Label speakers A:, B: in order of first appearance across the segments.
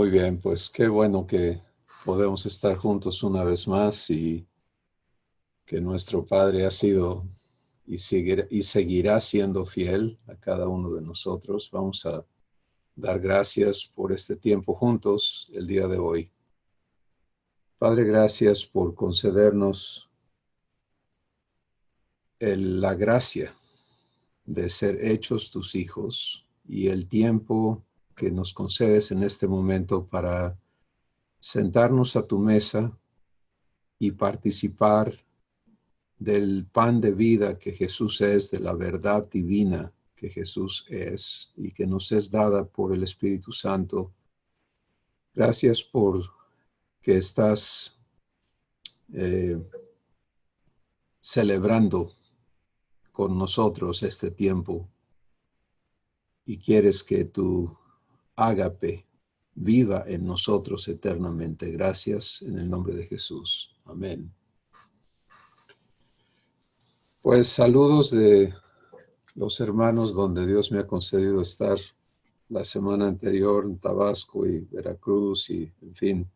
A: Muy bien, pues qué bueno que podemos estar juntos una vez más y que nuestro Padre ha sido y seguirá siendo fiel a cada uno de nosotros. Vamos a dar gracias por este tiempo juntos el día de hoy. Padre, gracias por concedernos la gracia de ser hechos tus hijos y el tiempo que nos concedes en este momento para sentarnos a tu mesa y participar del pan de vida que Jesús es, de la verdad divina que Jesús es y que nos es dada por el Espíritu Santo. Gracias por que estás celebrando con nosotros este tiempo y quieres que tu ágape viva en nosotros eternamente. Gracias en el nombre de Jesús. Amén. Pues saludos de los hermanos donde Dios me ha concedido estar la semana anterior en Tabasco y Veracruz y en fin.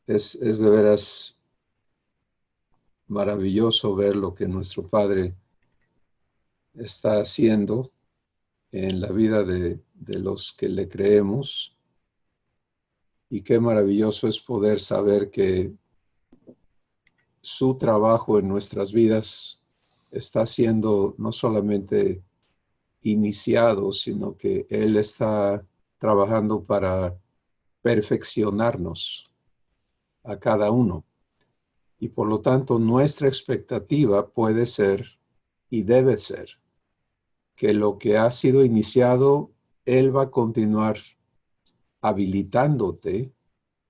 A: Es de veras maravilloso ver lo que nuestro Padre está haciendo en la vida de los que le creemos, y qué maravilloso es poder saber que su trabajo en nuestras vidas está siendo no solamente iniciado, sino que Él está trabajando para perfeccionarnos a cada uno. Y por lo tanto, nuestra expectativa puede ser y debe ser que lo que ha sido iniciado, Él va a continuar habilitándote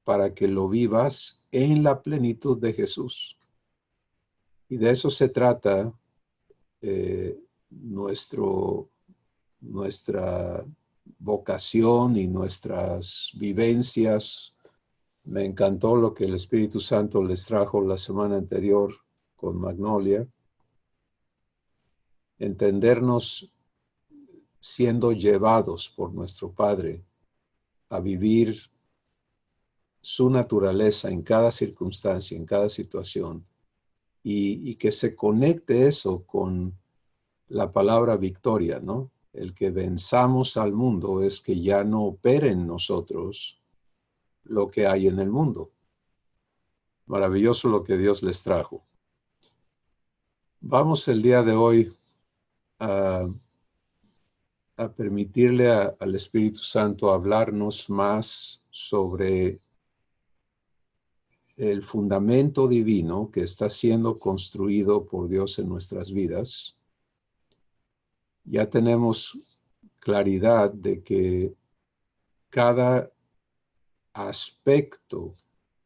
A: para que lo vivas en la plenitud de Jesús. Y de eso se trata nuestra vocación y nuestras vivencias. Me encantó lo que el Espíritu Santo les trajo la semana anterior con Magnolia. Entendernos siendo llevados por nuestro Padre a vivir su naturaleza en cada circunstancia, en cada situación, y que se conecte eso con la palabra victoria, ¿no? El que venzamos al mundo es que ya no opere en nosotros lo que hay en el mundo. Maravilloso lo que Dios les trajo. Vamos el día de hoy a permitirle al Espíritu Santo hablarnos más sobre el fundamento divino que está siendo construido por Dios en nuestras vidas. Ya tenemos claridad de que cada aspecto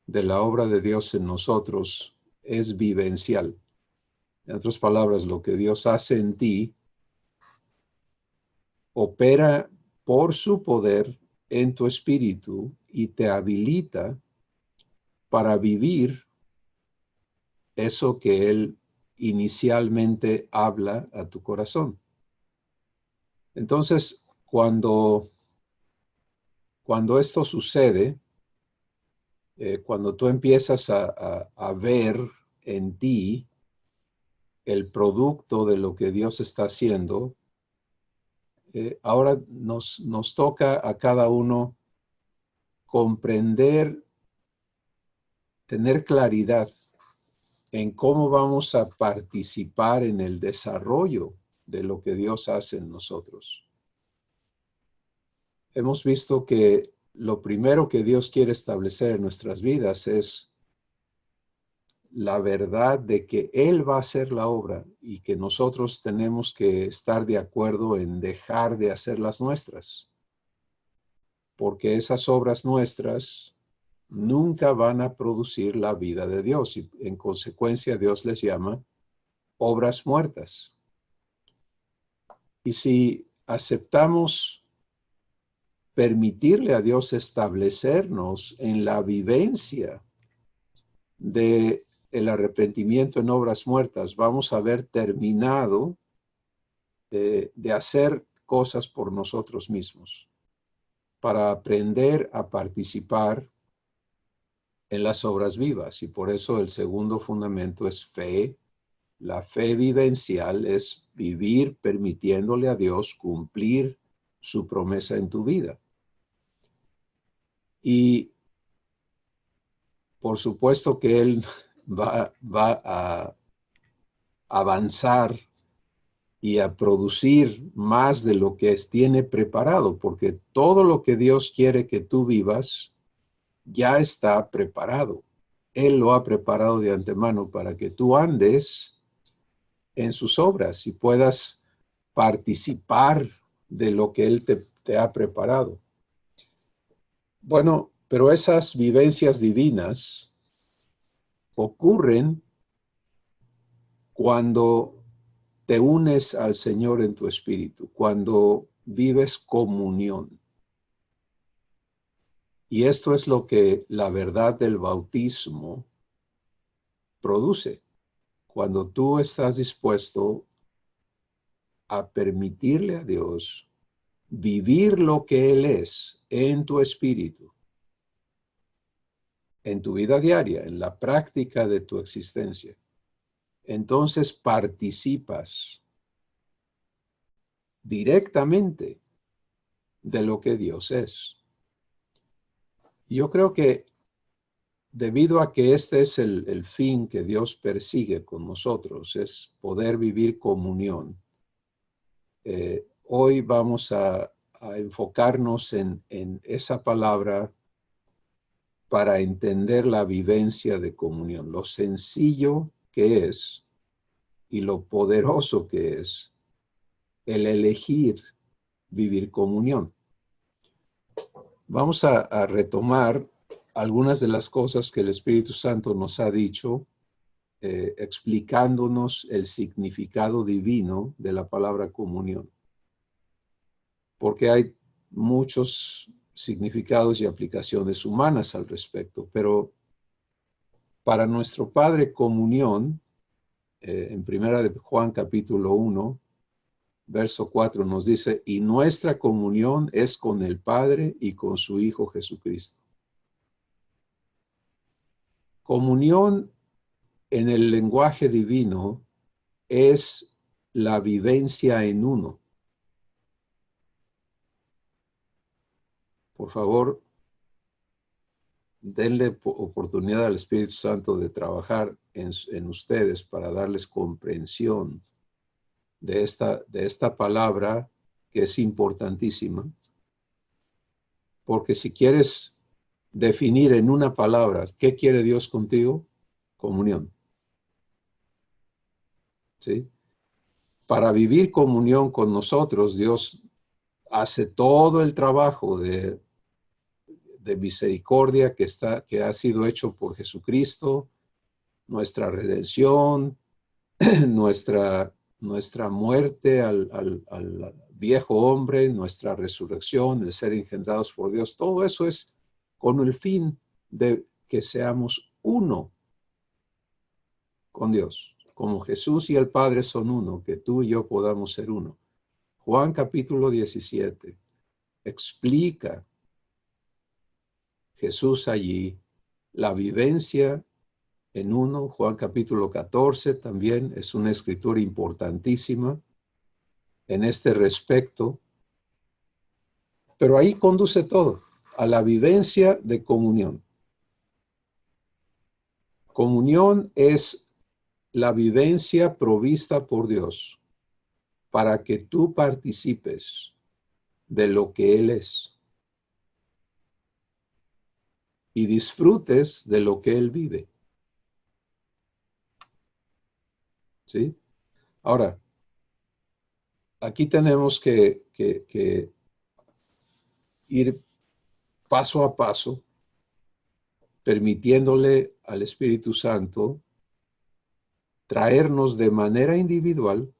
A: de la obra de Dios en nosotros es vivencial. En otras palabras, lo que Dios hace en ti opera por su poder en tu espíritu y te habilita para vivir eso que Él inicialmente habla a tu corazón. Entonces, cuando esto sucede, cuando tú empiezas a ver en ti el producto de lo que Dios está haciendo, ahora nos toca a cada uno comprender, tener claridad en cómo vamos a participar en el desarrollo de lo que Dios hace en nosotros. Hemos visto que lo primero que Dios quiere establecer en nuestras vidas es la verdad de que Él va a hacer la obra y que nosotros tenemos que estar de acuerdo en dejar de hacer las nuestras, porque esas obras nuestras nunca van a producir la vida de Dios y en consecuencia Dios les llama obras muertas. Y si aceptamos permitirle a Dios establecernos en la vivencia de el arrepentimiento en obras muertas, vamos a haber terminado de hacer cosas por nosotros mismos. para aprender a participar en las obras vivas. Y por eso el segundo fundamento es fe. La fe vivencial es vivir permitiéndole a Dios cumplir su promesa en tu vida. Y por supuesto que Él va a avanzar y a producir más de lo que tiene preparado, porque todo lo que Dios quiere que tú vivas ya está preparado. Él lo ha preparado de antemano para que tú andes en sus obras y puedas participar de lo que Él te ha preparado. Bueno, pero esas vivencias divinas ocurren cuando te unes al Señor en tu espíritu, cuando vives comunión. Y esto es lo que la verdad del bautismo produce. Cuando tú estás dispuesto a permitirle a Dios vivir lo que Él es en tu espíritu, en tu vida diaria, en la práctica de tu existencia, entonces participas directamente de lo que Dios es. Yo creo que debido a que este es el fin que Dios persigue con nosotros, es poder vivir comunión. Hoy vamos a enfocarnos en esa palabra para entender la vivencia de comunión, lo sencillo que es y lo poderoso que es el elegir vivir comunión. Vamos a retomar algunas de las cosas que el Espíritu Santo nos ha dicho, explicándonos el significado divino de la palabra comunión. Porque hay muchos significados y aplicaciones humanas al respecto, pero para nuestro Padre comunión, en primera de Juan capítulo 1, verso 4 nos dice, y nuestra comunión es con el Padre y con su Hijo Jesucristo. Comunión en el lenguaje divino es la vivencia en uno. Por favor, denle oportunidad al Espíritu Santo de trabajar en ustedes para darles comprensión de esta palabra que es importantísima. Porque si quieres definir en una palabra qué quiere Dios contigo, comunión. ¿Sí? Para vivir comunión con nosotros, Dios hace todo el trabajo de misericordia que ha sido hecho por Jesucristo, nuestra redención, nuestra muerte al viejo hombre, nuestra resurrección, el ser engendrados por Dios. Todo eso es con el fin de que seamos uno con Dios. Como Jesús y el Padre son uno, que tú y yo podamos ser uno. Juan capítulo 17 explica Jesús allí la vivencia en uno. Juan capítulo 14 también es una escritura importantísima en este respecto. Pero ahí conduce todo a la vivencia de comunión. Comunión es la vivencia provista por Dios para que tú participes de lo que Él es y disfrutes de lo que Él vive. ¿Sí? Ahora, aquí tenemos que ir paso a paso, permitiéndole al Espíritu Santo traernos de manera individual,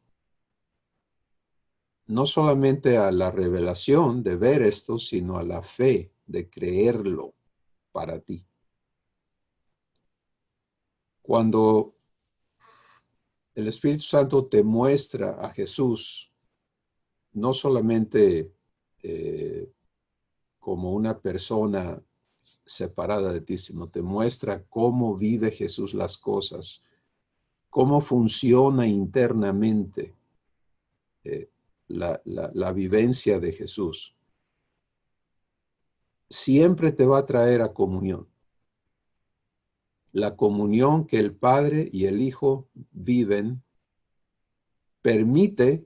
A: no solamente a la revelación de ver esto, sino a la fe de creerlo para ti. Cuando el Espíritu Santo te muestra a Jesús, no solamente como una persona separada de ti, sino te muestra cómo vive Jesús las cosas, cómo funciona internamente la vivencia de Jesús. Siempre te va a traer a comunión. La comunión que el Padre y el Hijo viven permite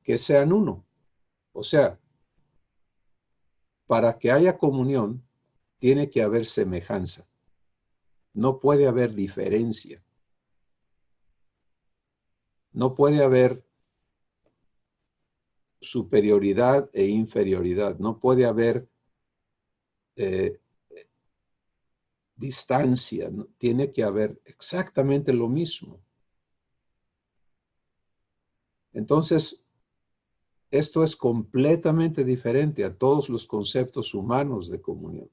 A: que sean uno. O sea, para que haya comunión, tiene que haber semejanza. No puede haber diferencia. No puede haber superioridad e inferioridad. No puede haber eh, distancia. ¿No? Tiene que haber exactamente lo mismo. Entonces, esto es completamente diferente a todos los conceptos humanos de comunión.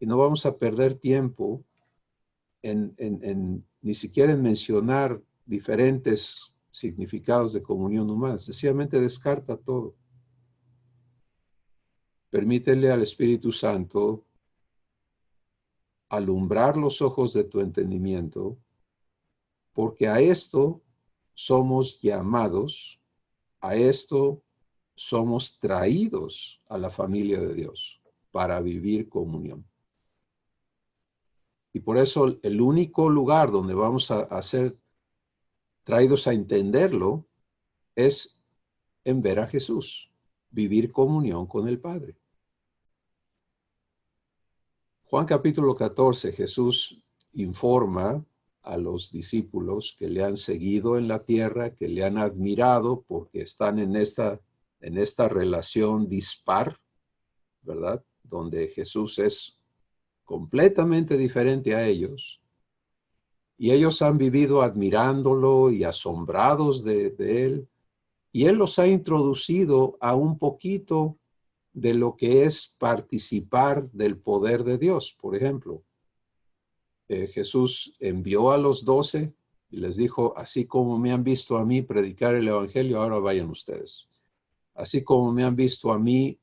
A: Y no vamos a perder tiempo ni siquiera en mencionar diferentes significados de comunión humana. Sencillamente descarta todo. Permítele al Espíritu Santo alumbrar los ojos de tu entendimiento, porque a esto somos llamados, a esto somos traídos a la familia de Dios para vivir comunión. Y por eso el único lugar donde vamos a ser traídos a entenderlo es en ver a Jesús, vivir comunión con el Padre. Juan capítulo 14, Jesús informa a los discípulos que le han seguido en la tierra, que le han admirado porque están en esta relación dispar, ¿verdad? Donde Jesús es completamente diferente a ellos. Y ellos han vivido admirándolo y asombrados de él. Y él los ha introducido a un poquito de lo que es participar del poder de Dios. Por ejemplo, Jesús envió a los 12 y les dijo, así como me han visto a mí predicar el evangelio, ahora vayan ustedes. Así como me han visto a mí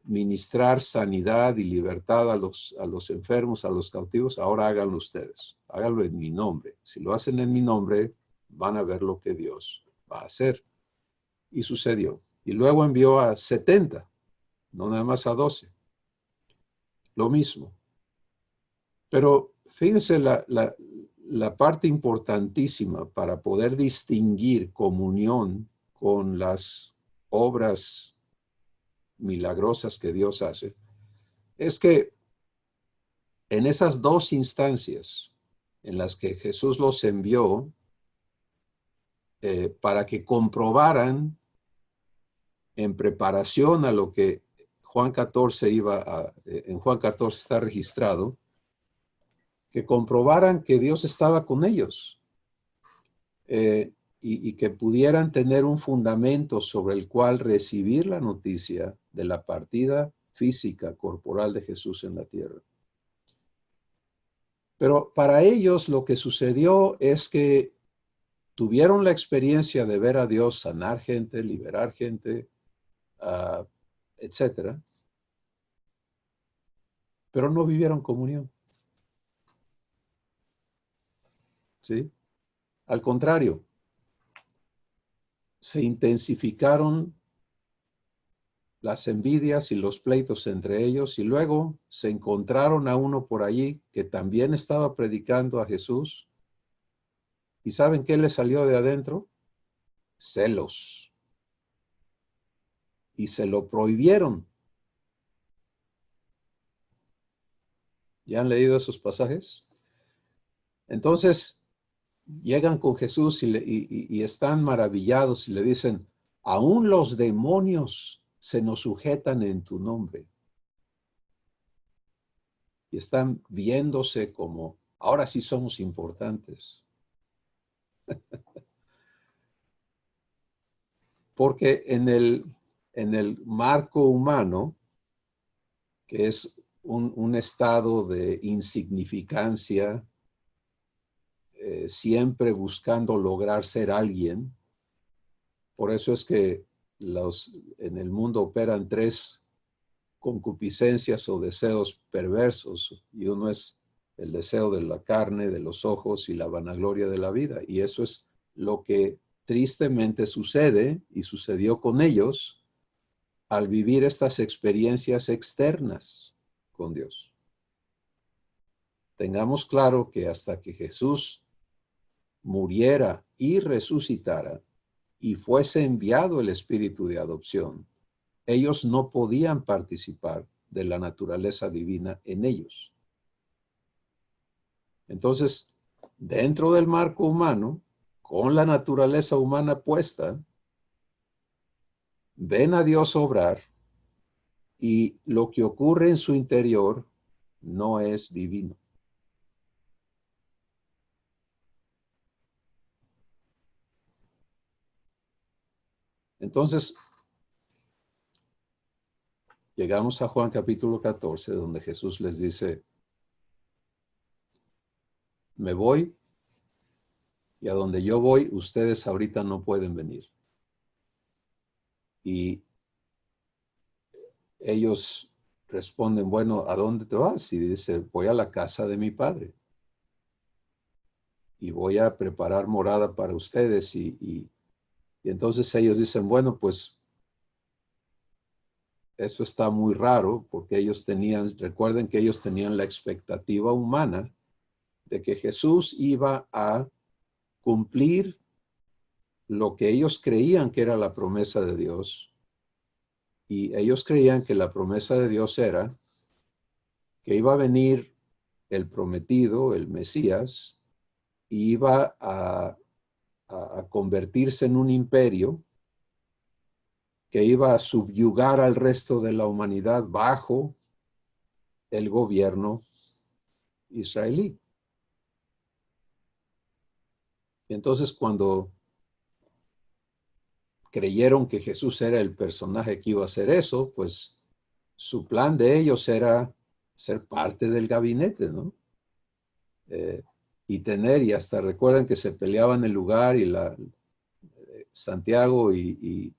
A: ministrar sanidad y libertad a los enfermos, a los cautivos, ahora háganlo ustedes. Háganlo en mi nombre. Si lo hacen en mi nombre, van a ver lo que Dios va a hacer. Y sucedió. Y luego envió a 70, no nada más a 12. Lo mismo. Pero fíjense la parte importantísima para poder distinguir comunión con las obras milagrosas que Dios hace, es que en esas dos instancias en las que Jesús los envió para que comprobaran en preparación a lo que Juan 14 en Juan 14 está registrado, que comprobaran que Dios estaba con ellos y que pudieran tener un fundamento sobre el cual recibir la noticia de la partida física, corporal de Jesús en la tierra. Pero para ellos lo que sucedió es que tuvieron la experiencia de ver a Dios sanar gente, liberar gente, etcétera, pero no vivieron comunión. ¿Sí? Al contrario, se intensificaron las envidias y los pleitos entre ellos y luego se encontraron a uno por allí que también estaba predicando a Jesús. ¿Y saben qué le salió de adentro? Celos. Y se lo prohibieron. ¿Ya han leído esos pasajes? Entonces, llegan con Jesús y están maravillados y le dicen, aún los demonios se nos sujetan en tu nombre. Y están viéndose como, ahora sí somos importantes. Porque en el marco humano, que es un estado de insignificancia, siempre buscando lograr ser alguien, por eso es que en el mundo operan tres concupiscencias o deseos perversos, y uno es el deseo de la carne, de los ojos y la vanagloria de la vida. Y eso es lo que tristemente sucede y sucedió con ellos al vivir estas experiencias externas con Dios. Tengamos claro que hasta que Jesús muriera y resucitara y fuese enviado el Espíritu de adopción, ellos no podían participar de la naturaleza divina en ellos. Entonces, dentro del marco humano, con la naturaleza humana puesta, ven a Dios obrar y lo que ocurre en su interior no es divino. Entonces, llegamos a Juan capítulo 14, donde Jesús les dice, me voy y a donde yo voy, ustedes ahorita no pueden venir. Y ellos responden, bueno, ¿a dónde te vas? Y dice, voy a la casa de mi padre. Y voy a preparar morada para ustedes. Y entonces ellos dicen, bueno, pues eso está muy raro, porque ellos tenían, recuerden que ellos tenían la expectativa humana de que Jesús iba a cumplir lo que ellos creían que era la promesa de Dios. Y ellos creían que la promesa de Dios era que iba a venir el prometido, el Mesías, y iba a convertirse en un imperio que iba a subyugar al resto de la humanidad bajo el gobierno israelí. Y entonces cuando creyeron que Jesús era el personaje que iba a hacer eso, pues su plan de ellos era ser parte del gabinete, ¿no? Y tener, y hasta recuerdan que se peleaban el lugar y Santiago y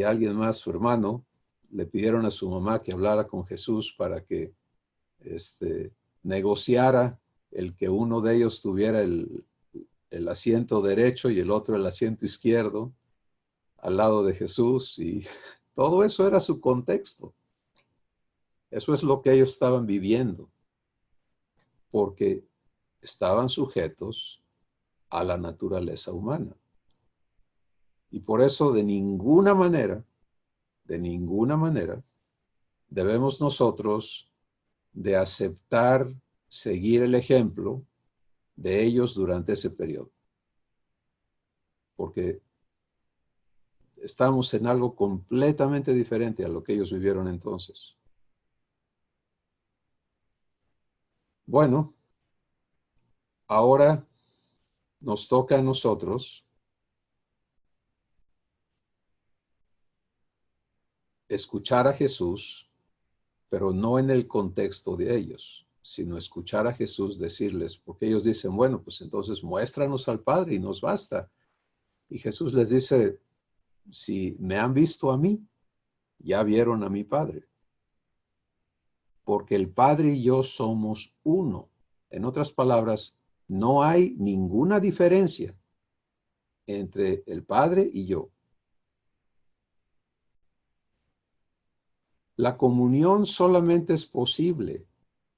A: alguien más, su hermano, le pidieron a su mamá que hablara con Jesús para que negociara el que uno de ellos tuviera el asiento derecho y el otro el asiento izquierdo al lado de Jesús, y todo eso era su contexto. Eso es lo que ellos estaban viviendo, porque estaban sujetos a la naturaleza humana. Y por eso de ninguna manera, debemos nosotros de aceptar seguir el ejemplo de ellos durante ese periodo. Porque estamos en algo completamente diferente a lo que ellos vivieron entonces. Bueno, ahora nos toca a nosotros escuchar a Jesús, pero no en el contexto de ellos, sino escuchar a Jesús decirles, porque ellos dicen, bueno, pues entonces muéstranos al Padre y nos basta. Y Jesús les dice, si me han visto a mí, ya vieron a mi Padre. Porque el Padre y yo somos uno. En otras palabras, no hay ninguna diferencia entre el Padre y yo. La comunión solamente es posible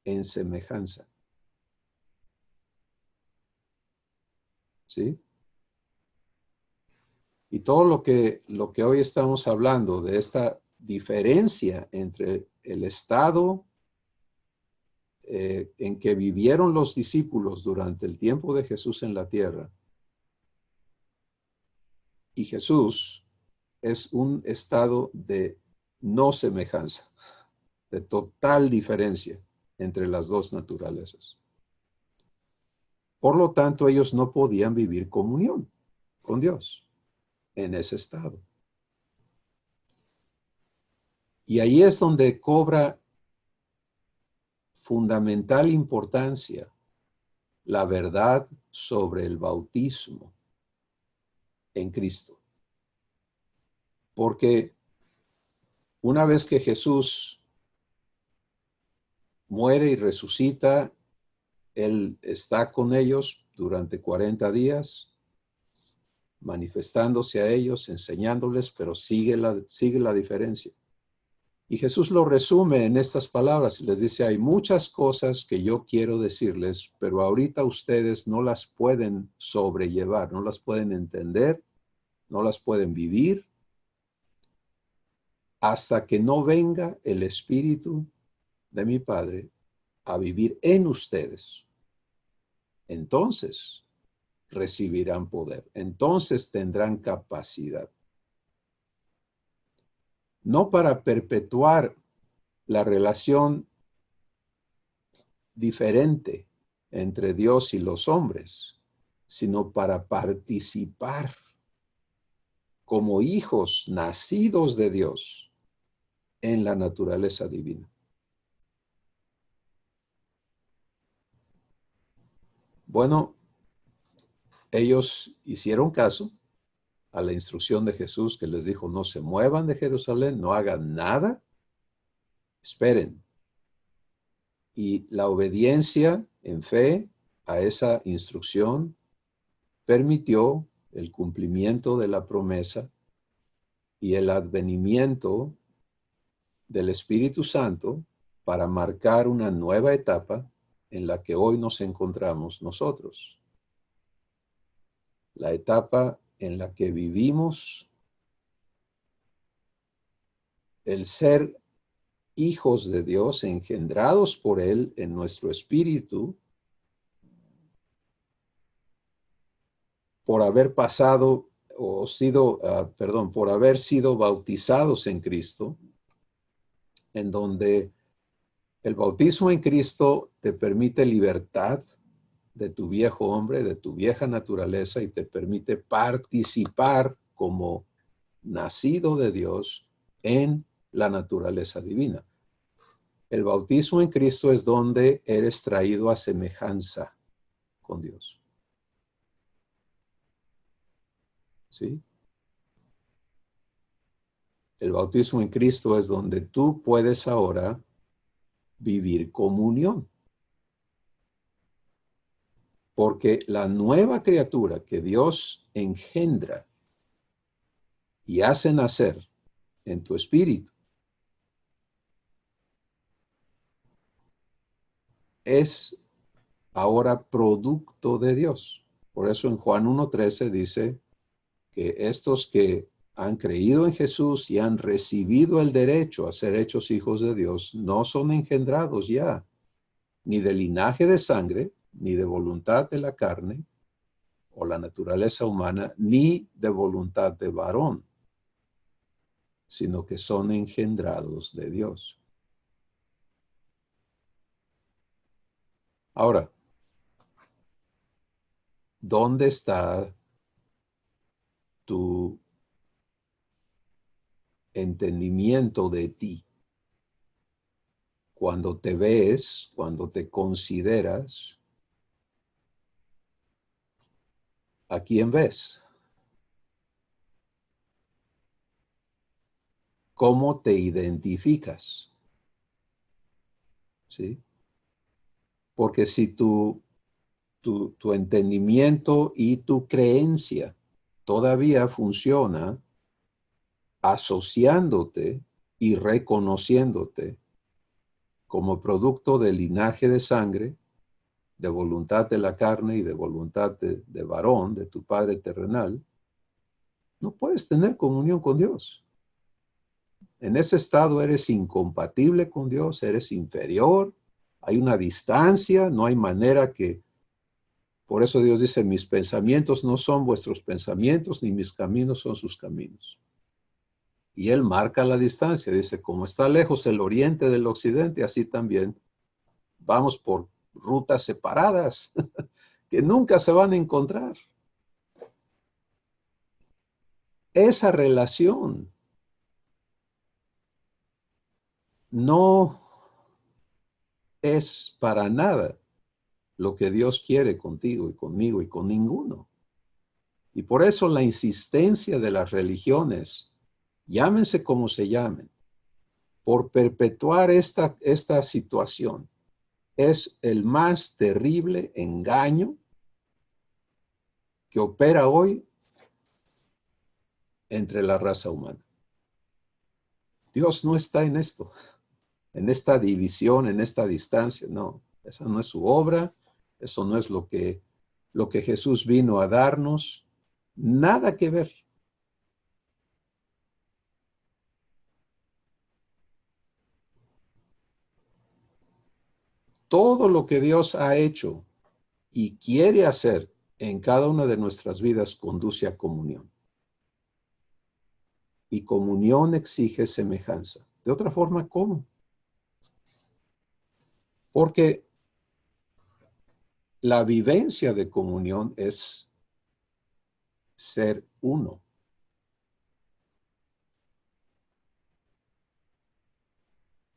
A: en semejanza. ¿Sí? Y todo lo que hoy estamos hablando de esta diferencia entre el estado en que vivieron los discípulos durante el tiempo de Jesús en la tierra y Jesús, es un estado de no semejanza, de total diferencia entre las dos naturalezas. Por lo tanto, ellos no podían vivir comunión con Dios en ese estado. Y ahí es donde cobra fundamental importancia la verdad sobre el bautismo en Cristo. Porque Una vez que Jesús muere y resucita, Él está con ellos durante 40 días, manifestándose a ellos, enseñándoles, pero sigue la diferencia. Y Jesús lo resume en estas palabras y les dice, hay muchas cosas que yo quiero decirles, pero ahorita ustedes no las pueden sobrellevar, no las pueden entender, no las pueden vivir, hasta que no venga el Espíritu de mi Padre a vivir en ustedes. Entonces recibirán poder, entonces tendrán capacidad. No para perpetuar la relación diferente entre Dios y los hombres, sino para participar como hijos nacidos de Dios en la naturaleza divina. Bueno, ellos hicieron caso a la instrucción de Jesús que les dijo, no se muevan de Jerusalén, no hagan nada, esperen. Y la obediencia en fe a esa instrucción permitió el cumplimiento de la promesa y el advenimiento del Espíritu Santo para marcar una nueva etapa en la que hoy nos encontramos nosotros. La etapa en la que vivimos el ser hijos de Dios, engendrados por Él en nuestro espíritu, por haber pasado o sido, por haber sido bautizados en Cristo, en donde el bautismo en Cristo te permite libertad de tu viejo hombre, de tu vieja naturaleza, y te permite participar como nacido de Dios en la naturaleza divina. El bautismo en Cristo es donde eres traído a semejanza con Dios. ¿Sí? El bautismo en Cristo es donde tú puedes ahora vivir comunión. Porque la nueva criatura que Dios engendra y hace nacer en tu espíritu es ahora producto de Dios. Por eso en Juan 1:13 dice que estos que han creído en Jesús y han recibido el derecho a ser hechos hijos de Dios, no son engendrados ya, ni de linaje de sangre, ni de voluntad de la carne o la naturaleza humana, ni de voluntad de varón, sino que son engendrados de Dios. Ahora, ¿dónde está tu entendimiento de ti? Cuando te ves, cuando te consideras, ¿a quién ves? ¿Cómo te identificas? ¿Sí? Porque si tu entendimiento y tu creencia todavía funciona asociándote y reconociéndote como producto del linaje de sangre, de voluntad de la carne y de voluntad de varón, de tu Padre terrenal, no puedes tener comunión con Dios. En ese estado eres incompatible con Dios, eres inferior, hay una distancia, no hay manera que... Por eso Dios dice, mis pensamientos no son vuestros pensamientos, ni mis caminos son sus caminos. Y Él marca la distancia, dice, como está lejos el oriente del occidente, así también vamos por rutas separadas que nunca se van a encontrar. Esa relación no es para nada lo que Dios quiere contigo y conmigo y con ninguno. Y por eso la insistencia de las religiones, llámense como se llamen, por perpetuar esta situación. Es el más terrible engaño que opera hoy entre la raza humana. Dios no está en esto, en esta división, en esta distancia. No, esa no es su obra, eso no es lo que Jesús vino a darnos. Nada que ver. Todo lo que Dios ha hecho y quiere hacer en cada una de nuestras vidas conduce a comunión. Y comunión exige semejanza. De otra forma, ¿cómo? Porque la vivencia de comunión es ser uno.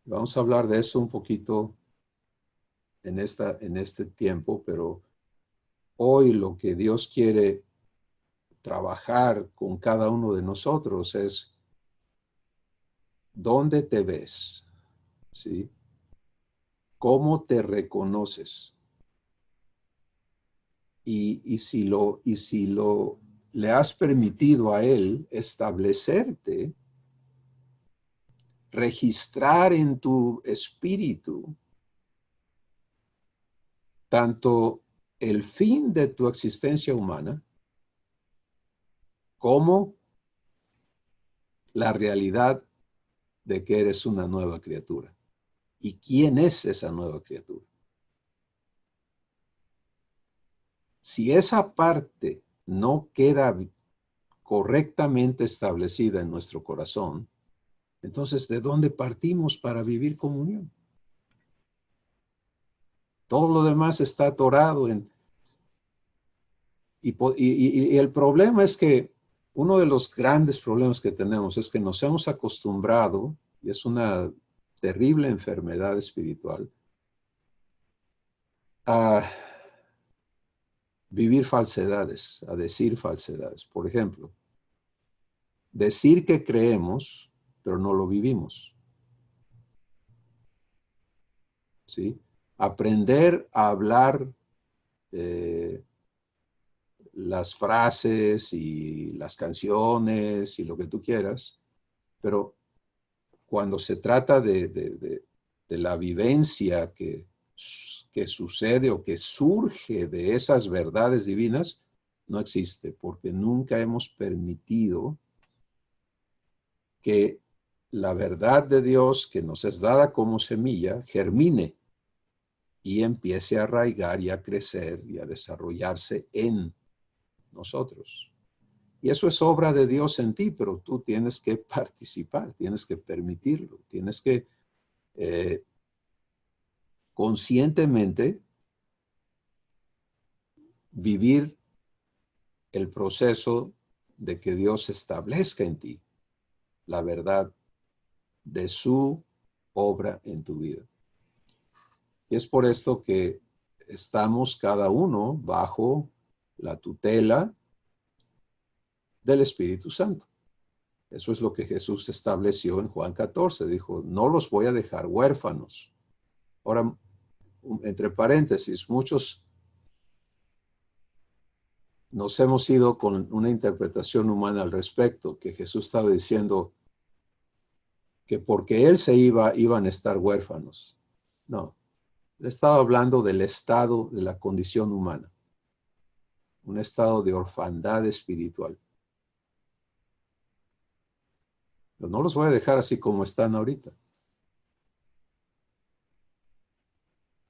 A: Vamos a hablar de eso un poquito en este tiempo, pero hoy lo que Dios quiere trabajar con cada uno de nosotros es dónde te ves, ¿sí? ¿Cómo te reconoces? Y si le has permitido a Él establecerte, registrar en tu espíritu tanto el fin de tu existencia humana como la realidad de que eres una nueva criatura. ¿Y quién es esa nueva criatura? Si esa parte no queda correctamente establecida en nuestro corazón, entonces, ¿de dónde partimos para vivir comunión? Todo lo demás está atorado y el problema es que uno de los grandes problemas que tenemos es que nos hemos acostumbrado, y es una terrible enfermedad espiritual, a vivir falsedades, a decir falsedades. Por ejemplo, decir que creemos, pero no lo vivimos. ¿Sí? Aprender a hablar las frases y las canciones y lo que tú quieras, pero cuando se trata de la vivencia que sucede o que surge de esas verdades divinas, no existe, porque nunca hemos permitido que la verdad de Dios que nos es dada como semilla germine y empiece a arraigar y a crecer y a desarrollarse en nosotros. Y eso es obra de Dios en ti, pero tú tienes que participar, tienes que permitirlo, tienes que conscientemente vivir el proceso de que Dios establezca en ti la verdad de su obra en tu vida. Y es por esto que estamos cada uno bajo la tutela del Espíritu Santo. Eso es lo que Jesús estableció en Juan 14. Dijo, no los voy a dejar huérfanos. Ahora, entre paréntesis, muchos nos hemos ido con una interpretación humana al respecto, que Jesús estaba diciendo que porque Él se iba, iban a estar huérfanos. No, Él estaba hablando del estado de la condición humana, un estado de orfandad espiritual. Pero no los voy a dejar así como están ahorita.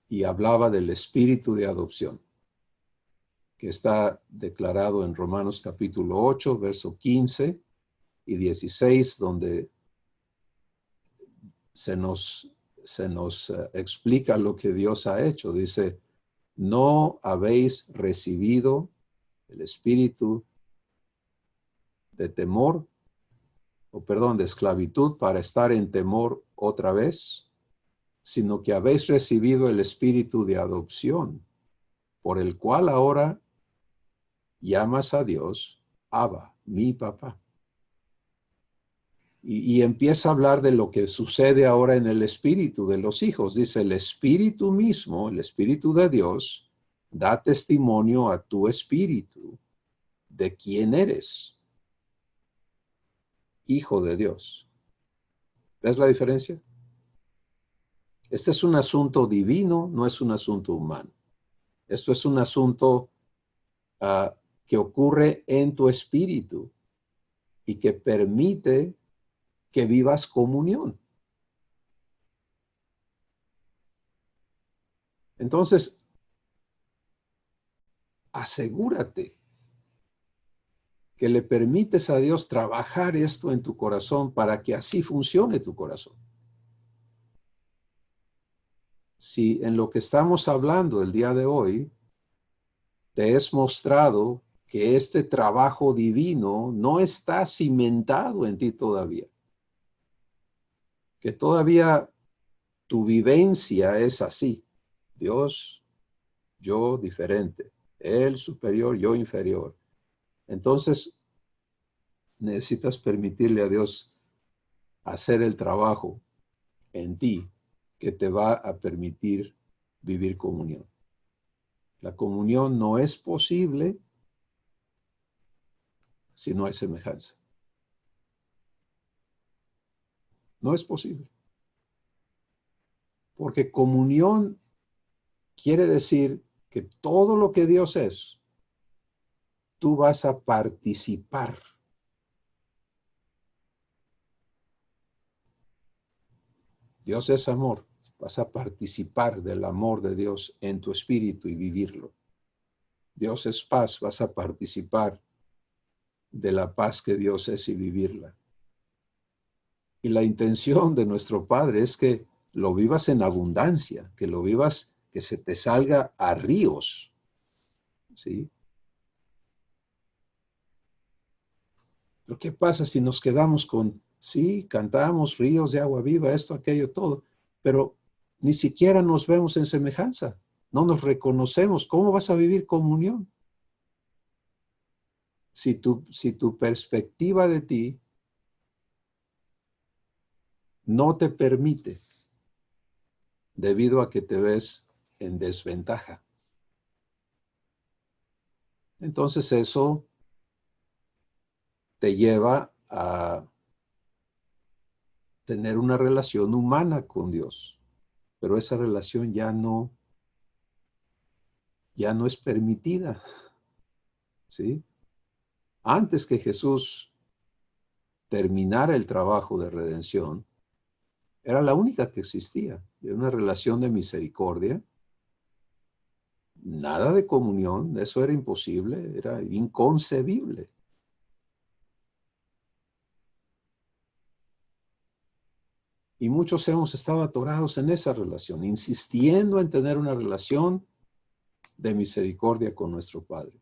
A: Y hablaba del espíritu de adopción, que está declarado en Romanos capítulo 8, verso 15 y 16, donde se nos explica lo que Dios ha hecho. Dice, no habéis recibido el espíritu de temor, o perdón, de esclavitud para estar en temor otra vez, sino que habéis recibido el espíritu de adopción, por el cual ahora llamas a Dios, Abba, mi papá. Y empieza a hablar de lo que sucede ahora en el espíritu de los hijos. Dice, el espíritu mismo, el espíritu de Dios, da testimonio a tu espíritu de quién eres, hijo de Dios. ¿Ves la diferencia? Este es un asunto divino, no es un asunto humano. Esto es un asunto que ocurre en tu espíritu y que permite que vivas comunión. Entonces, asegúrate que le permites a Dios trabajar esto en tu corazón para que así funcione tu corazón. Si en lo que estamos hablando el día de hoy te es mostrado que este trabajo divino no está cimentado en ti todavía, que todavía tu vivencia es así, Dios, yo diferente, Él superior, yo inferior. Entonces necesitas permitirle a Dios hacer el trabajo en ti que te va a permitir vivir comunión. La comunión no es posible si no hay semejanza. No es posible. Porque comunión quiere decir que todo lo que Dios es, tú vas a participar. Dios es amor. Vas a participar del amor de Dios en tu espíritu y vivirlo. Dios es paz. Vas a participar de la paz que Dios es y vivirla. Y la intención de nuestro Padre es que lo vivas en abundancia, que lo vivas, que se te salga a ríos, ¿sí? Pero ¿qué pasa si nos quedamos con, sí, cantamos ríos de agua viva, esto, aquello, todo, pero ni siquiera nos vemos en semejanza, no nos reconocemos? ¿Cómo vas a vivir comunión? Si tu perspectiva de ti no te permite, debido a que te ves en desventaja. Entonces eso te lleva a tener una relación humana con Dios, pero esa relación ya no es permitida, ¿sí? Antes que Jesús terminara el trabajo de redención, era la única que existía, de una relación de misericordia, nada de comunión, eso era imposible, era inconcebible. Y muchos hemos estado atorados en esa relación, insistiendo en tener una relación de misericordia con nuestro Padre.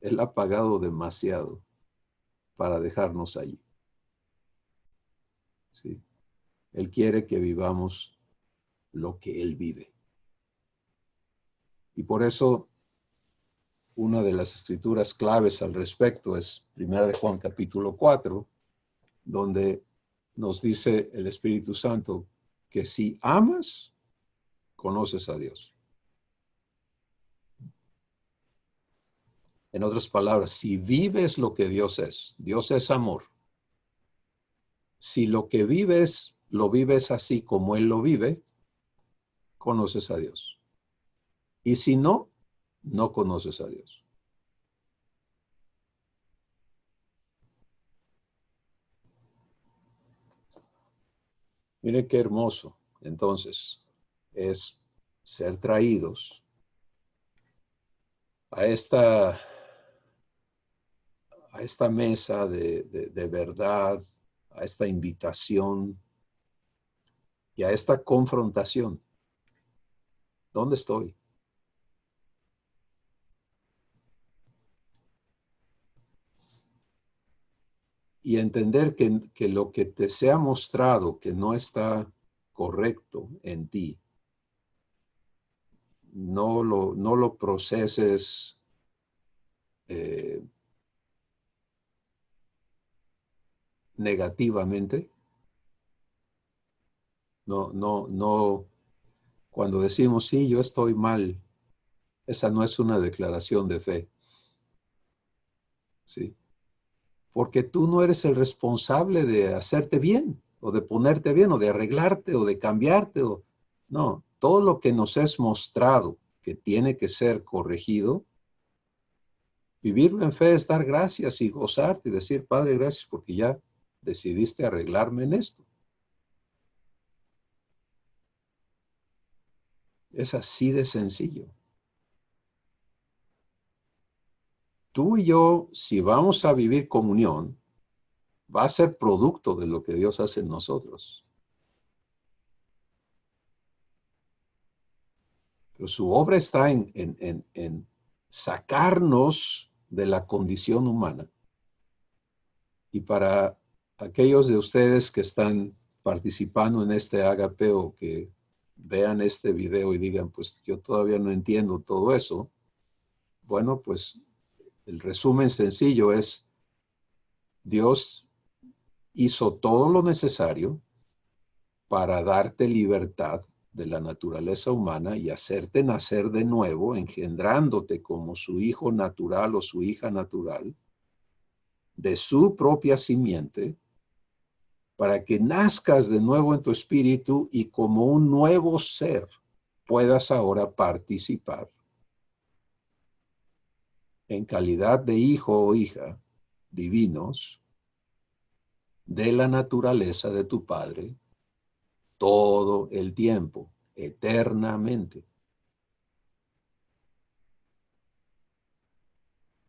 A: Él ha pagado demasiado para dejarnos allí, ¿sí? Él quiere que vivamos lo que Él vive. Y por eso una de las escrituras claves al respecto es 1 de Juan capítulo 4, donde nos dice el Espíritu Santo que si amas, conoces a Dios. En otras palabras, si vives lo que Dios es amor. Si lo que vives, lo vives así como Él lo vive, conoces a Dios. Y si no, no conoces a Dios. Miren qué hermoso, entonces, es ser traídos a esta mesa de verdad, a esta invitación y a esta confrontación. ¿Dónde estoy? Y entender que lo que te sea mostrado que no está correcto en ti, no lo proceses negativamente. No. Cuando decimos, sí, yo estoy mal, esa no es una declaración de fe. ¿Sí? Porque tú no eres el responsable de hacerte bien, o de ponerte bien, o de arreglarte, o de cambiarte. No, todo lo que nos es mostrado que tiene que ser corregido, vivirlo en fe es dar gracias y gozarte y decir, Padre, gracias porque ya decidiste arreglarme en esto. Es así de sencillo. Tú y yo, si vamos a vivir comunión, va a ser producto de lo que Dios hace en nosotros. Pero su obra está en sacarnos de la condición humana. Y para aquellos de ustedes que están participando en este agape o que vean este video y digan, pues yo todavía no entiendo todo eso, bueno, pues el resumen sencillo es, Dios hizo todo lo necesario para darte libertad de la naturaleza humana y hacerte nacer de nuevo, engendrándote como su hijo natural o su hija natural, de su propia simiente, para que nazcas de nuevo en tu espíritu y como un nuevo ser puedas ahora participar en calidad de hijo o hija divinos de la naturaleza de tu Padre todo el tiempo, eternamente.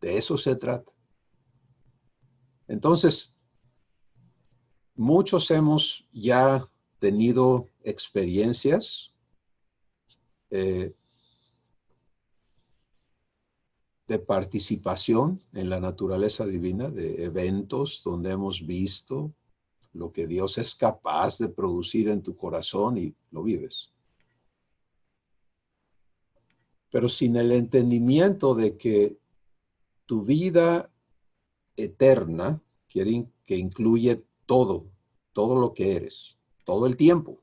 A: De eso se trata. Entonces, muchos hemos ya tenido experiencias eh, de participación en la naturaleza divina, de eventos donde hemos visto lo que Dios es capaz de producir en tu corazón y lo vives. Pero sin el entendimiento de que tu vida eterna, que incluye todo lo que eres, todo el tiempo.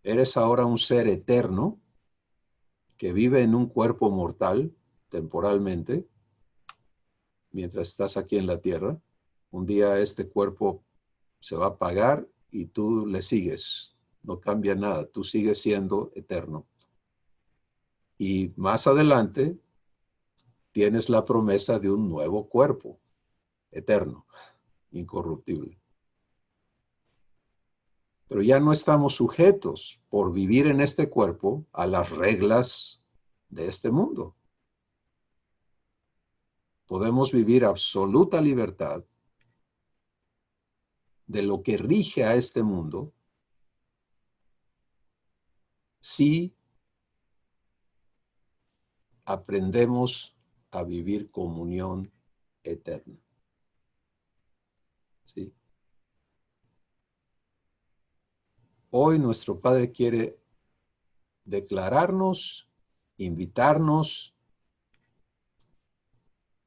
A: Eres ahora un ser eterno que vive en un cuerpo mortal temporalmente, mientras estás aquí en la tierra. Un día este cuerpo se va a apagar y tú le sigues. No cambia nada, tú sigues siendo eterno. Y más adelante tienes la promesa de un nuevo cuerpo eterno, incorruptible. Pero ya no estamos sujetos por vivir en este cuerpo a las reglas de este mundo. Podemos vivir absoluta libertad de lo que rige a este mundo si aprendemos a vivir comunión eterna. ¿Sí? Hoy nuestro Padre quiere declararnos, invitarnos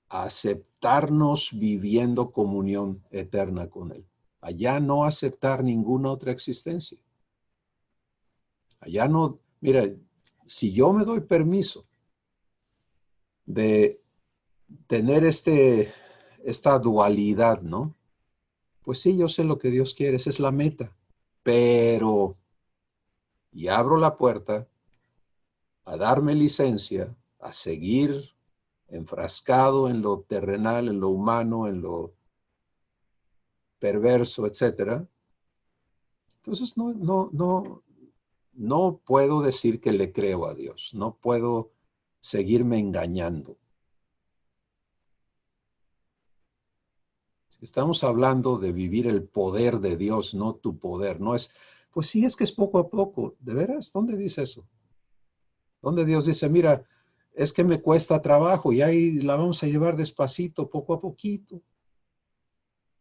A: a aceptarnos viviendo comunión eterna con Él. Allá no aceptar ninguna otra existencia. Allá no, mira, si yo me doy permiso de tener esta dualidad, ¿no? Pues sí, yo sé lo que Dios quiere, esa es la meta, pero, y abro la puerta a darme licencia, a seguir enfrascado en lo terrenal, en lo humano, en lo perverso, etcétera. Entonces no puedo decir que le creo a Dios, no puedo seguirme engañando. Estamos hablando de vivir el poder de Dios, no tu poder. No es, pues sí, es que es poco a poco. ¿De veras? ¿Dónde dice eso? ¿Dónde Dios dice, mira, es que me cuesta trabajo y ahí la vamos a llevar despacito, poco a poquito?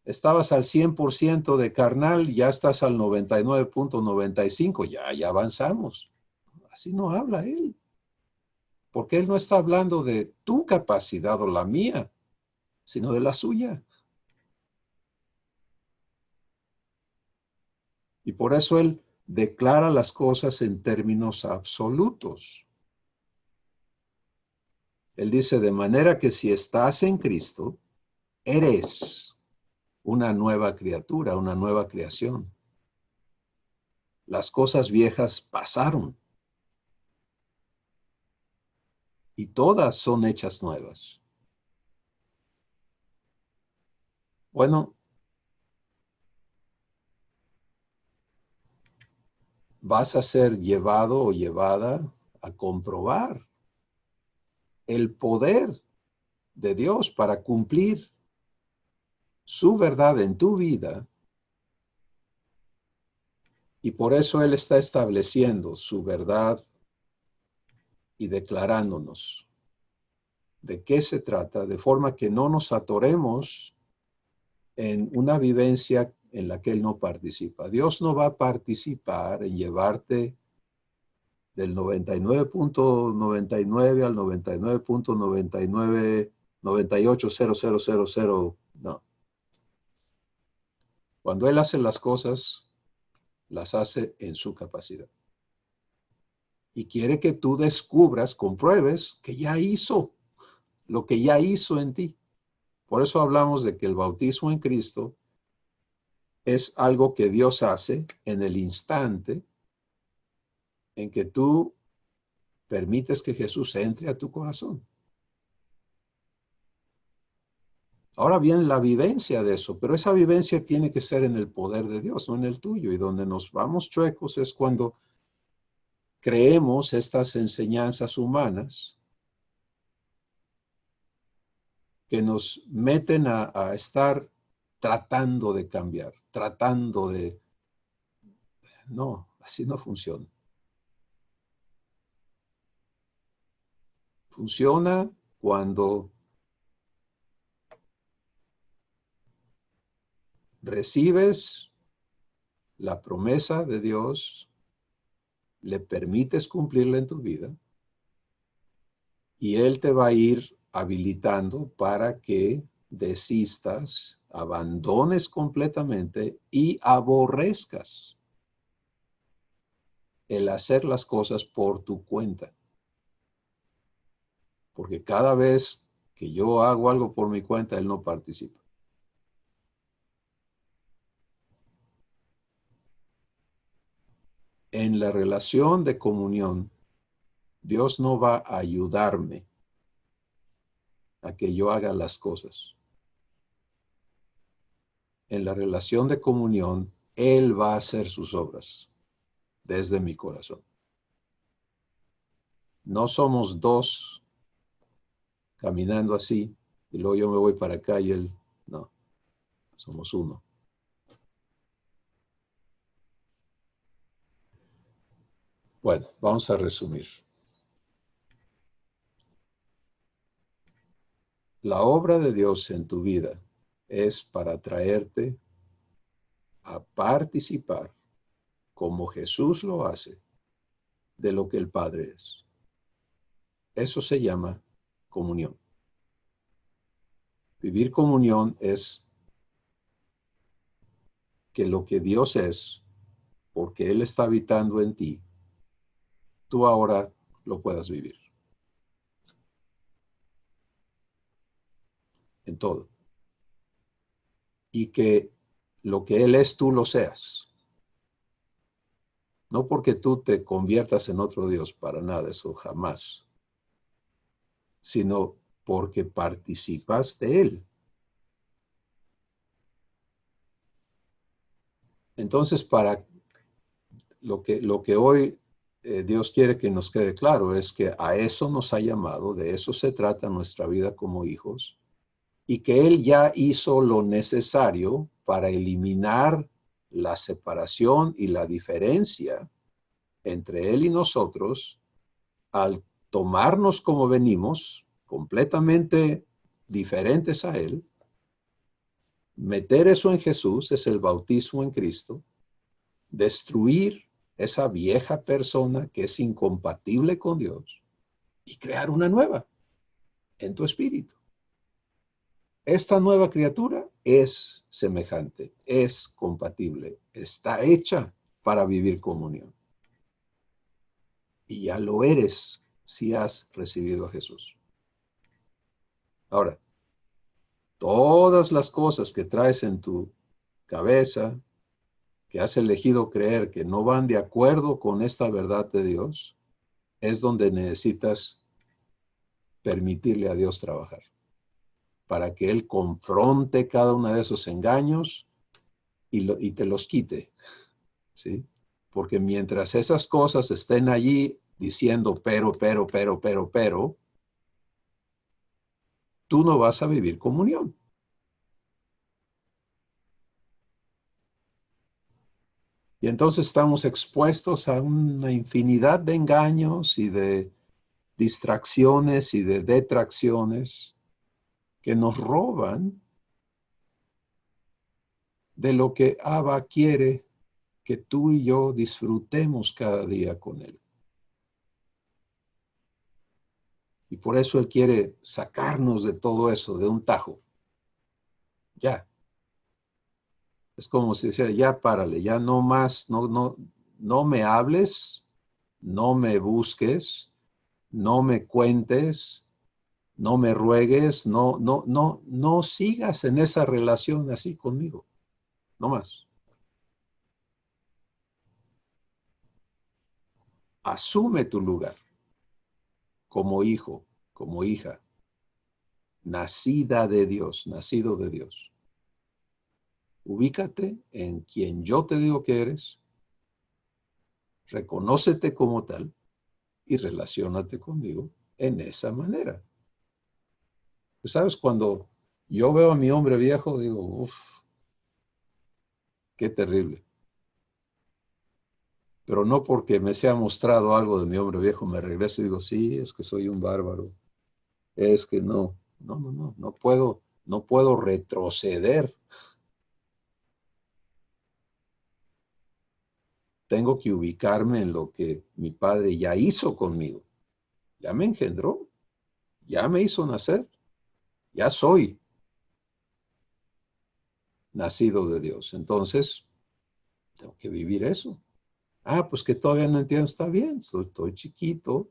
A: Estabas al 100% de carnal, ya estás al 99.95, ya avanzamos. Así no habla Él. Porque Él no está hablando de tu capacidad o la mía, sino de la suya. Y por eso Él declara las cosas en términos absolutos. Él dice, de manera que si estás en Cristo, eres una nueva criatura, una nueva creación. Las cosas viejas pasaron y todas son hechas nuevas. Bueno, vas a ser llevado o llevada a comprobar el poder de Dios para cumplir su verdad en tu vida. Y por eso Él está estableciendo su verdad y declarándonos de qué se trata, de forma que no nos atoremos en una vivencia en la que Él no participa. Dios no va a participar en llevarte del 99.99 al 99.99980000. No. Cuando Él hace las cosas, las hace en su capacidad. Y quiere que tú descubras, compruebes que ya hizo lo que ya hizo en ti. Por eso hablamos de que el bautismo en Cristo es algo que Dios hace en el instante en que tú permites que Jesús entre a tu corazón. Ahora viene la vivencia de eso, pero esa vivencia tiene que ser en el poder de Dios, no en el tuyo. Y donde nos vamos chuecos es cuando creemos estas enseñanzas humanas que nos meten a estar tratando de cambiar, tratando de... No, así no funciona. Funciona cuando recibes la promesa de Dios, le permites cumplirla en tu vida y Él te va a ir habilitando para que desistas, abandones completamente y aborrezcas el hacer las cosas por tu cuenta. Porque cada vez que yo hago algo por mi cuenta, Él no participa. En la relación de comunión, Dios no va a ayudarme a que yo haga las cosas. En la relación de comunión, Él va a hacer sus obras desde mi corazón. No somos dos caminando así y luego yo me voy para acá y Él, no, somos uno. Bueno, vamos a resumir. La obra de Dios en tu vida es para traerte a participar, como Jesús lo hace, de lo que el Padre es. Eso se llama comunión. Vivir comunión es que lo que Dios es, porque Él está habitando en ti, tú ahora lo puedas vivir. En todo. Y que lo que Él es, tú lo seas. No porque tú te conviertas en otro Dios, para nada, eso jamás. Sino porque participas de Él. Entonces, para lo que hoy Dios quiere que nos quede claro es que a eso nos ha llamado, de eso se trata nuestra vida como hijos, y que Él ya hizo lo necesario para eliminar la separación y la diferencia entre Él y nosotros al tomarnos como venimos, completamente diferentes a Él. Meter eso en Jesús es el bautismo en Cristo, destruir esa vieja persona que es incompatible con Dios y crear una nueva en tu espíritu. esta nueva criatura es semejante, es compatible, está hecha para vivir comunión. Y ya lo eres si has recibido a Jesús. Ahora, todas las cosas que traes en tu cabeza, que has elegido creer que no van de acuerdo con esta verdad de Dios, es donde necesitas permitirle a Dios trabajar, para que Él confronte cada uno de esos engaños y te los quite, ¿sí? Porque mientras esas cosas estén allí diciendo pero, tú no vas a vivir comunión. Y entonces estamos expuestos a una infinidad de engaños y de distracciones y de detracciones que nos roban de lo que Abba quiere que tú y yo disfrutemos cada día con Él. Y por eso Él quiere sacarnos de todo eso, de un tajo. Ya. Es como si dijera, ya párale, ya no más, no me hables, no me busques, no me cuentes, no me ruegues, no sigas en esa relación así conmigo, no más. Asume tu lugar como hijo, como hija, nacida de Dios, nacido de Dios. Ubícate en quien yo te digo que eres, reconócete como tal y relaciónate conmigo en esa manera. ¿Sabes? Cuando yo veo a mi hombre viejo, digo, uff, qué terrible. Pero no porque me sea mostrado algo de mi hombre viejo, me regreso y digo, sí, es que soy un bárbaro. Es que no puedo retroceder. Tengo que ubicarme en lo que mi padre ya hizo conmigo. Ya me engendró, ya me hizo nacer, ya soy nacido de Dios. Entonces, tengo que vivir eso. Ah, pues que todavía no entiendo, está bien, estoy chiquito.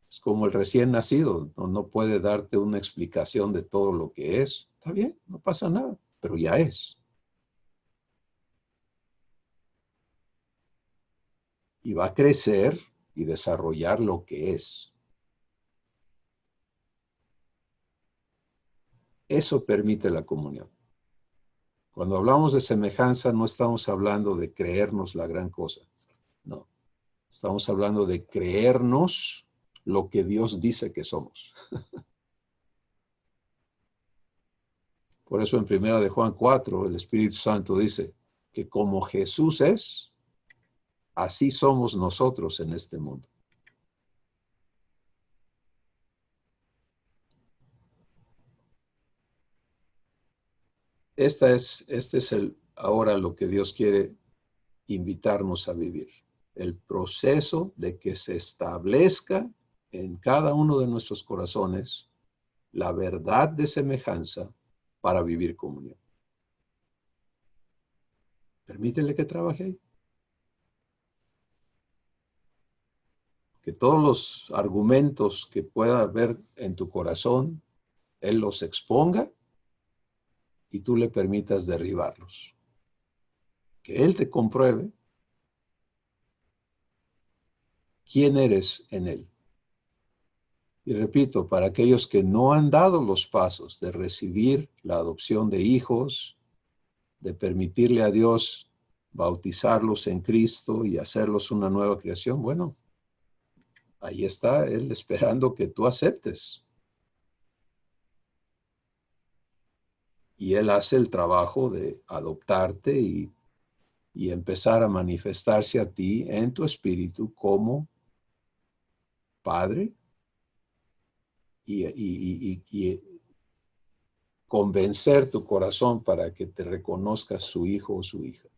A: Es como el recién nacido, no puede darte una explicación de todo lo que es. Está bien, no pasa nada, pero ya es. Y va a crecer y desarrollar lo que es. Eso permite la comunión. Cuando hablamos de semejanza, no estamos hablando de creernos la gran cosa. No. Estamos hablando de creernos lo que Dios dice que somos. Por eso en 1 de Juan 4, el Espíritu Santo dice que como Jesús es, así somos nosotros en este mundo. Este es ahora lo que Dios quiere invitarnos a vivir. El proceso de que se establezca en cada uno de nuestros corazones la verdad de semejanza para vivir comunión. Permítele que trabaje ahí. Que todos los argumentos que pueda haber en tu corazón, Él los exponga y tú le permitas derribarlos. Que Él te compruebe quién eres en Él. Y repito, para aquellos que no han dado los pasos de recibir la adopción de hijos, de permitirle a Dios bautizarlos en Cristo y hacerlos una nueva creación, bueno, ahí está Él esperando que tú aceptes. Y Él hace el trabajo de adoptarte y empezar a manifestarse a ti en tu espíritu como Padre y convencer tu corazón para que te reconozcas su hijo o su hija.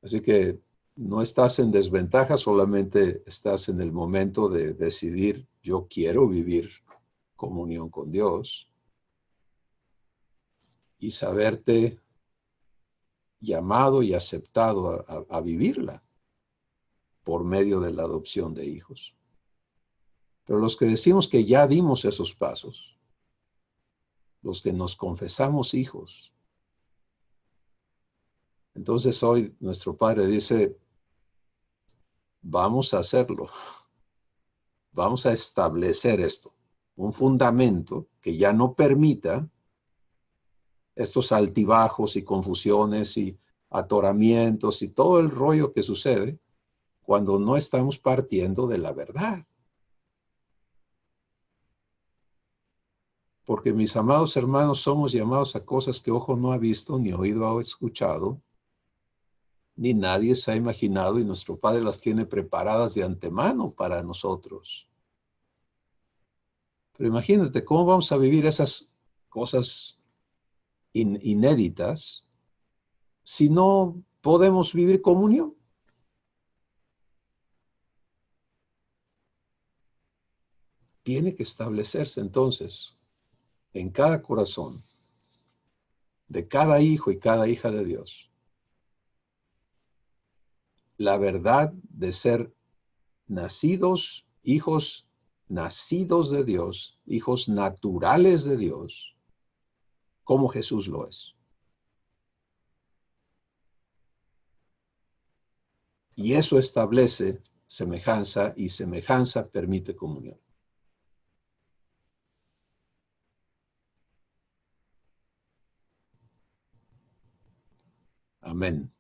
A: Así que no estás en desventaja, solamente estás en el momento de decidir, yo quiero vivir comunión con Dios. y saberte llamado y aceptado a vivirla por medio de la adopción de hijos. Pero los que decimos que ya dimos esos pasos, los que nos confesamos hijos, entonces hoy nuestro Padre dice, vamos a hacerlo, vamos a establecer esto, un fundamento que ya no permita estos altibajos y confusiones y atoramientos y todo el rollo que sucede cuando no estamos partiendo de la verdad. Porque mis amados hermanos, somos llamados a cosas que ojo no ha visto, ni oído ha escuchado, ni nadie se ha imaginado, y nuestro Padre las tiene preparadas de antemano para nosotros. Pero imagínate, ¿cómo vamos a vivir esas cosas inéditas si no podemos vivir comunión? Tiene que establecerse entonces en cada corazón de cada hijo y cada hija de Dios la verdad de ser nacidos, hijos nacidos de Dios, hijos naturales de Dios, como Jesús lo es. Y eso establece semejanza, y semejanza permite comunión. Amén.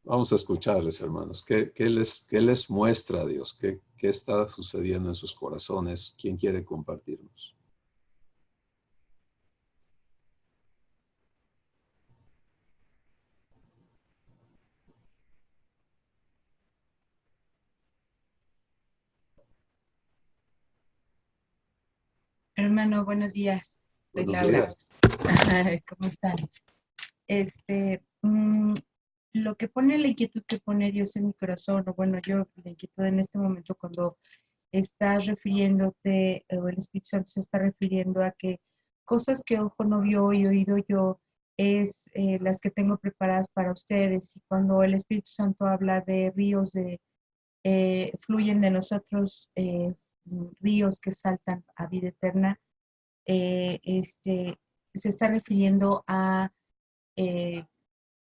A: Vamos a escucharles, hermanos. ¿Qué les muestra Dios? ¿Qué está sucediendo en sus corazones? ¿Quién quiere compartirnos?
B: Hermano, buenos días. Soy
A: Buenos
B: Laura.
A: días.
B: ¿Cómo están? Este, mm, lo que pone la inquietud que pone Dios en mi corazón, o bueno, yo la inquietud en este momento cuando estás refiriéndote, o el Espíritu Santo se está refiriendo a que cosas que ojo no vio y oído yo es las que tengo preparadas para ustedes. Y cuando el Espíritu Santo habla de ríos fluyen de nosotros, ríos que saltan a vida eterna, se está refiriendo a eh,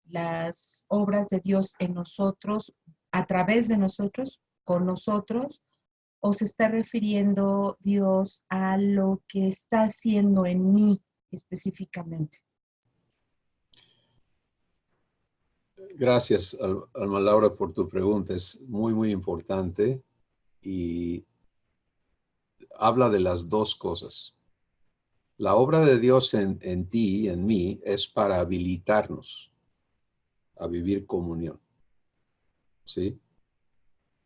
B: las obras de Dios en nosotros, a través de nosotros, con nosotros, o se está refiriendo Dios a lo que está haciendo en mí específicamente.
A: Gracias, Alma Laura, por tu pregunta. Es muy, muy importante y habla de las dos cosas. La obra de Dios en ti, en mí, es para habilitarnos a vivir comunión, ¿sí?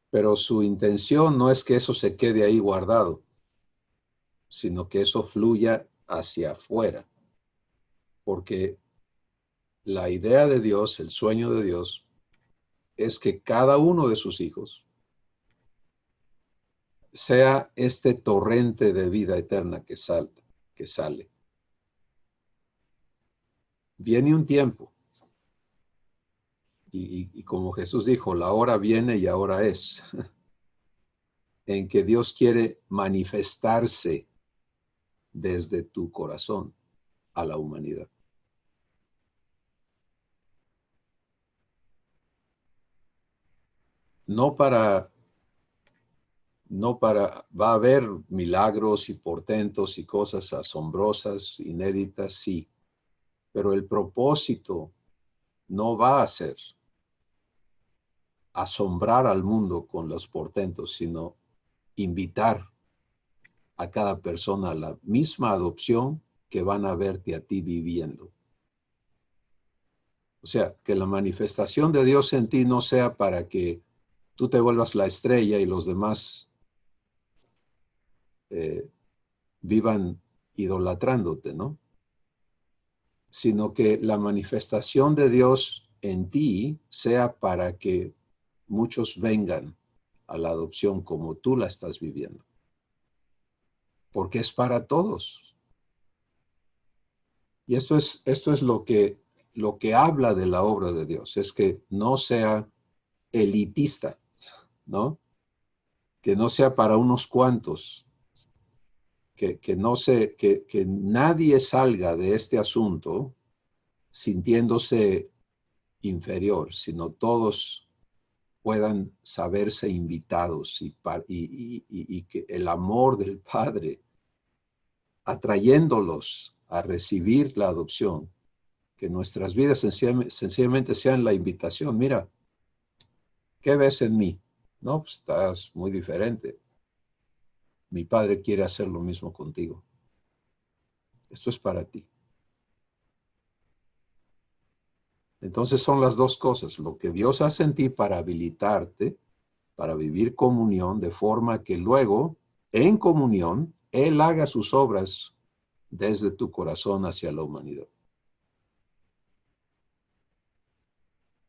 A: Pero su intención no es que eso se quede ahí guardado, sino que eso fluya hacia afuera. Porque la idea de Dios, el sueño de Dios, es que cada uno de sus hijos sea este torrente de vida eterna que salta, que sale. Viene un tiempo, y como Jesús dijo, la hora viene y ahora es, en que Dios quiere manifestarse desde tu corazón a la humanidad. No para, va a haber milagros y portentos y cosas asombrosas, inéditas, sí, pero el propósito no va a ser asombrar al mundo con los portentos, sino invitar a cada persona a la misma adopción que van a verte a ti viviendo. O sea, que la manifestación de Dios en ti no sea para que tú te vuelvas la estrella y los demás vivan idolatrándote, ¿no? Sino que la manifestación de Dios en ti sea para que muchos vengan a la adopción como tú la estás viviendo. Porque es para todos. Y esto es lo que habla de la obra de Dios, es que no sea elitista, ¿no? Que no sea para unos cuantos, que nadie salga de este asunto sintiéndose inferior, sino todos puedan saberse invitados y que el amor del Padre atrayéndolos a recibir la adopción, que nuestras vidas sencillamente sean la invitación. Mira, ¿qué ves en mí? No, pues estás muy diferente. Mi Padre quiere hacer lo mismo contigo. Esto es para ti. Entonces son las dos cosas, lo que Dios hace en ti para habilitarte, para vivir comunión, de forma que luego, en comunión, Él haga sus obras desde tu corazón hacia la humanidad.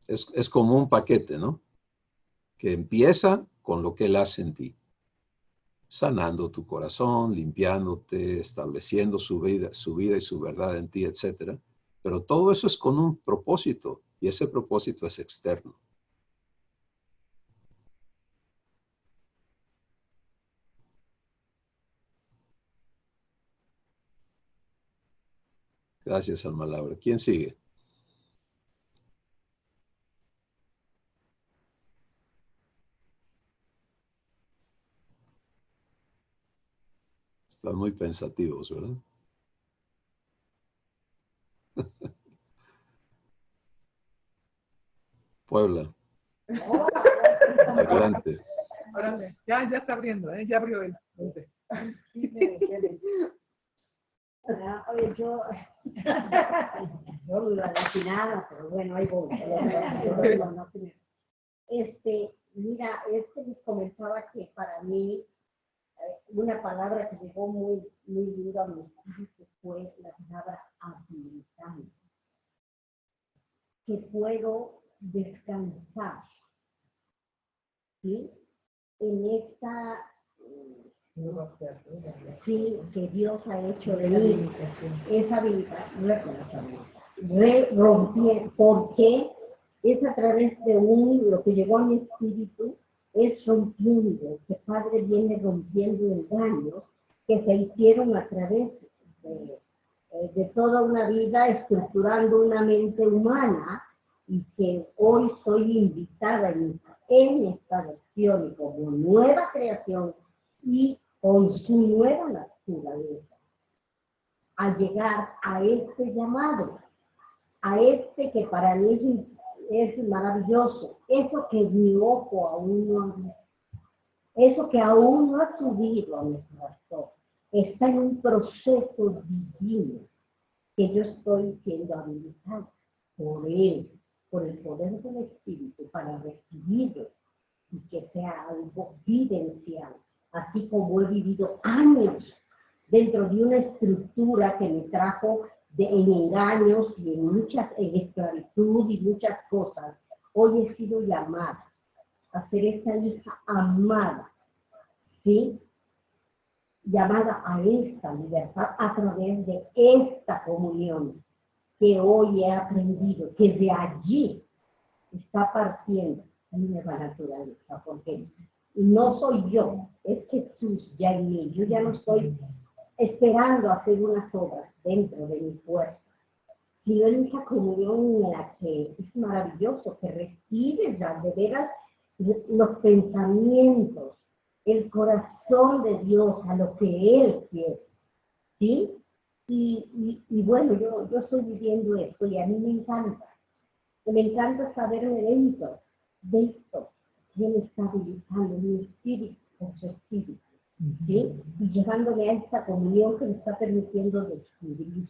A: Es como un paquete, ¿no? Que empieza con lo que Él hace en ti, sanando tu corazón, limpiándote, estableciendo su vida y su verdad en ti, etc. Pero todo eso es con un propósito, y ese propósito es externo. Gracias, Alma Laura. ¿Quién sigue? Están muy pensativos, ¿verdad? Puebla, adelante.
C: Órale, ya está abriendo, ya abrió él.
D: Oye, yo no iba a decir nada, pero bueno, ahí voy. Mira, les comentaba que para mí una palabra que llegó muy duro a mi espíritu fue la palabra habilitante. Que puedo descansar, ¿sí? En esta, sí, que Dios ha hecho de mí, esa habilitación, porque es a través de lo que llegó a mi espíritu, es rompiendo, que Padre viene rompiendo engaños que se hicieron a través de toda una vida, estructurando una mente humana, y que hoy soy invitada en esta versión como nueva creación y con su nueva naturaleza, a llegar a este llamado, a este que para mí es maravilloso, eso que mi ojo aún no ha visto, eso que aún no ha subido a nuestro corazón, está en un proceso divino que yo estoy siendo habilitado por él, por el poder del Espíritu, para recibirlo y que sea algo vivencial, así como he vivido años dentro de una estructura que me trajo en engaños y en esclavitud y muchas cosas. Hoy he sido llamada a ser esa hija amada, ¿sí? Llamada a esta libertad a través de esta comunión que hoy he aprendido, que de allí está partiendo mi nueva naturaleza, porque no soy yo, es Jesús ya en mí. Yo ya no estoy esperando hacer unas obras dentro de mi fuerza, sino en esa comunión en la que es maravilloso, que recibes ya de veras los pensamientos, el corazón de Dios a lo que Él quiere, ¿sí? Y bueno, yo estoy viviendo esto y a mí me encanta saberme dentro de esto, quién está habilitando mi espíritu con su espíritu, ¿sí? Y llevándome a esta comunión que me está permitiendo descubrir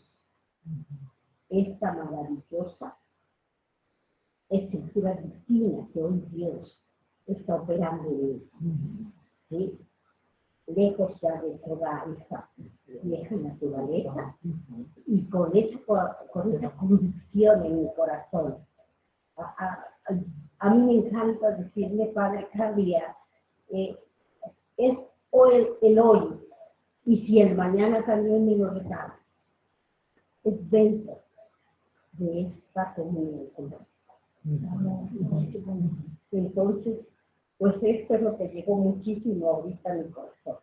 D: esta maravillosa estructura divina que hoy Dios está operando en mí, ¿sí? Lejos ya de toda esa vieja naturaleza y con esa convicción en mi corazón. A mí me encanta decirle, Padre, cada día es hoy el hoy, y si el mañana también me lo regala, es dentro de esta comunión con Dios. Entonces, pues esto es lo que llegó muchísimo ahorita a mi corazón,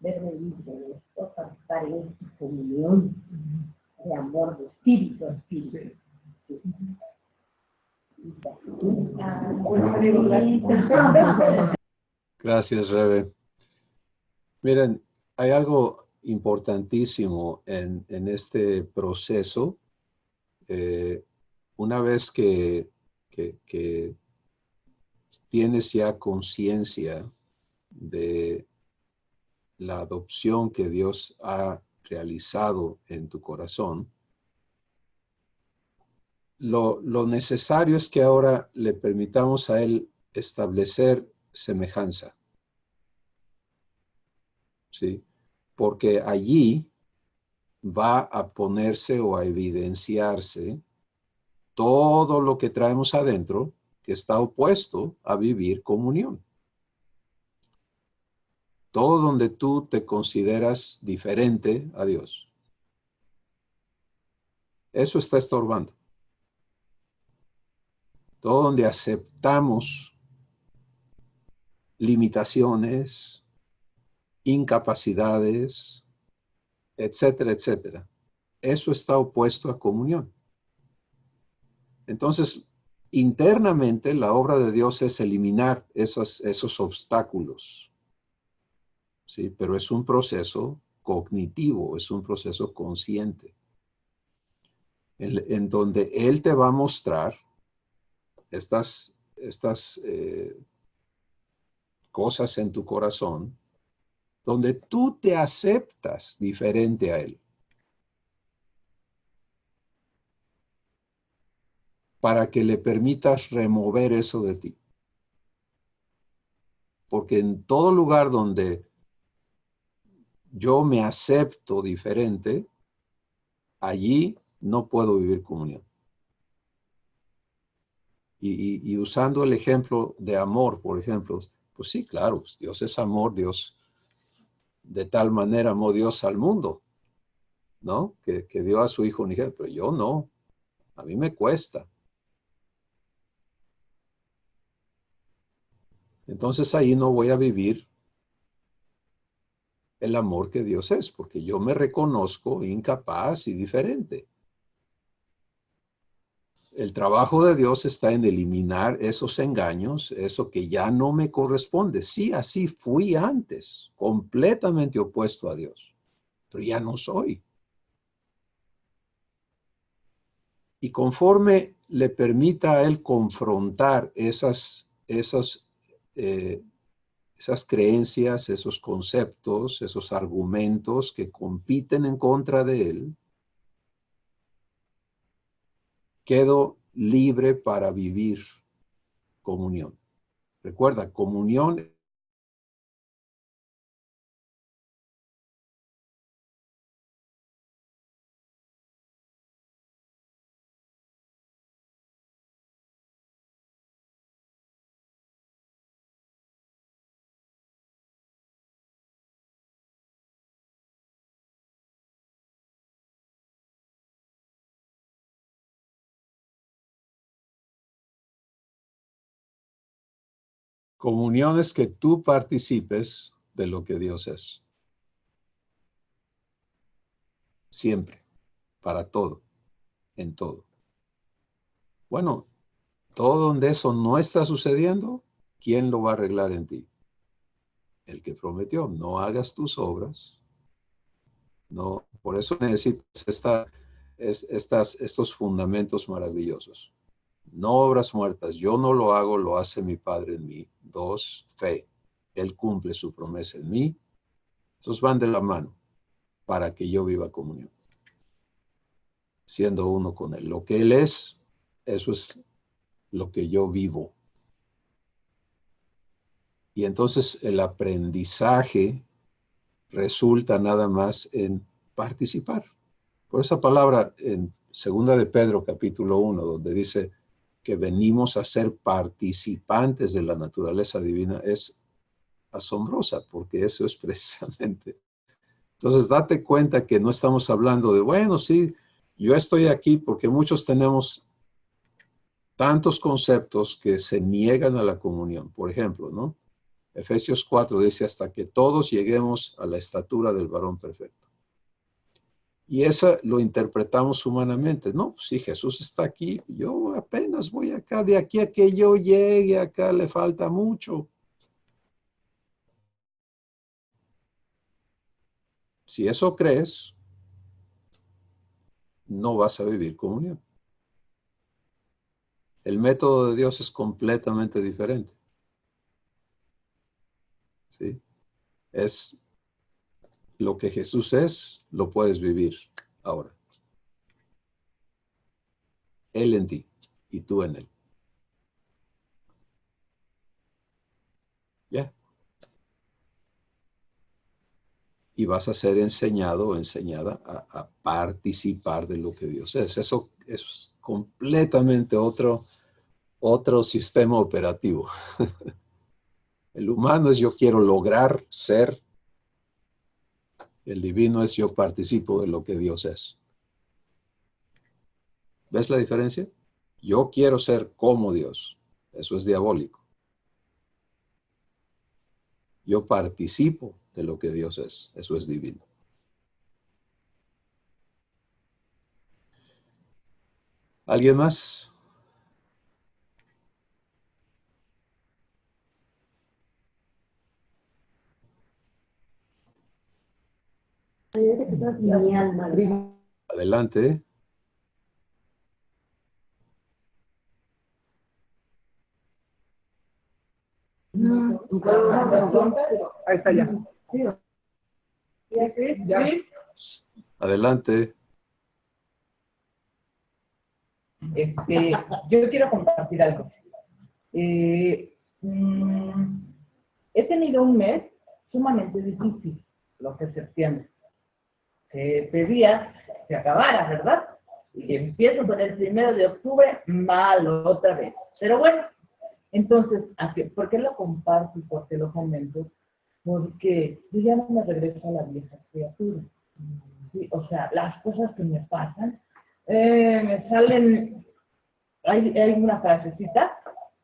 D: verme libre de esto para estar en esta comunión de amor, de espíritu a espíritu. Sí.
A: Gracias, Rebe. Miren, hay algo importantísimo en este proceso. Una vez que tienes ya conciencia de la adopción que Dios ha realizado en tu corazón, lo necesario es que ahora le permitamos a Él establecer semejanza. ¿Sí? Porque allí va a ponerse o a evidenciarse todo lo que traemos adentro que está opuesto a vivir comunión. Todo donde tú te consideras diferente a Dios. Eso está estorbando. Todo donde aceptamos limitaciones, incapacidades, etcétera, etcétera. Eso está opuesto a comunión. Entonces, internamente la obra de Dios es eliminar esos obstáculos. ¿Sí? Pero es un proceso cognitivo, es un proceso consciente, en donde Él te va a mostrar estas cosas en tu corazón, donde tú te aceptas diferente a Él, para que le permitas remover eso de ti. Porque en todo lugar donde yo me acepto diferente, allí no puedo vivir comunión. Y usando el ejemplo de amor, por ejemplo, pues sí, claro, pues Dios es amor, Dios de tal manera amó Dios al mundo, ¿no? Que dio a su hijo unigénito, pero yo no, a mí me cuesta. Entonces ahí no voy a vivir el amor que Dios es, porque yo me reconozco incapaz y diferente. El trabajo de Dios está en eliminar esos engaños, eso que ya no me corresponde. Sí, así fui antes, completamente opuesto a Dios, pero ya no soy. Y conforme le permita a Él confrontar esas creencias, esos conceptos, esos argumentos que compiten en contra de Él, quedo libre para vivir comunión. Recuerda, comunión es que tú participes de lo que Dios es. Siempre, para todo, en todo. Bueno, todo donde eso no está sucediendo, ¿quién lo va a arreglar en ti? El que prometió, no hagas tus obras. No, por eso necesitas estos fundamentos maravillosos. No obras muertas, yo no lo hago, lo hace mi Padre en mí. 2, fe. Él cumple su promesa en mí. Esos van de la mano para que yo viva comunión, siendo uno con Él. Lo que Él es, eso es lo que yo vivo. Y entonces el aprendizaje resulta nada más en participar. Por esa palabra en 2 de Pedro capítulo 1, donde dice que venimos a ser participantes de la naturaleza divina, es asombrosa, porque eso es precisamente. Entonces, date cuenta que no estamos hablando de, bueno, sí, yo estoy aquí porque muchos tenemos tantos conceptos que se niegan a la comunión. Por ejemplo, ¿no? Efesios 4 dice, hasta que todos lleguemos a la estatura del varón perfecto. Y eso lo interpretamos humanamente. No, si Jesús está aquí, yo apenas voy acá, de aquí a que yo llegue acá le falta mucho. Si eso crees, no vas a vivir comunión. El método de Dios es completamente diferente. ¿Sí? Es lo que Jesús es, lo puedes vivir ahora. Él en ti y tú en él. ¿Ya? Y vas a ser enseñado o enseñada a participar de lo que Dios es. Eso es completamente otro sistema operativo. El humano es yo quiero lograr ser. El divino es yo participo de lo que Dios es. ¿Ves la diferencia? Yo quiero ser como Dios. Eso es diabólico. Yo participo de lo que Dios es. Eso es divino. ¿Alguien más?
D: Mi alma.
A: Adelante.
C: Ahí está ya. Ya.
A: Adelante.
E: Yo quiero compartir algo. He tenido un mes sumamente difícil, lo que es septiembre. Pedía que acabara, ¿verdad? Y empiezo con el 1 de octubre, mal otra vez. Pero bueno, entonces, ¿por qué lo comparto y por qué lo comento? Porque yo ya no me regreso a la vieja criatura. ¿Sí? O sea, las cosas que me pasan, me salen, hay una frasecita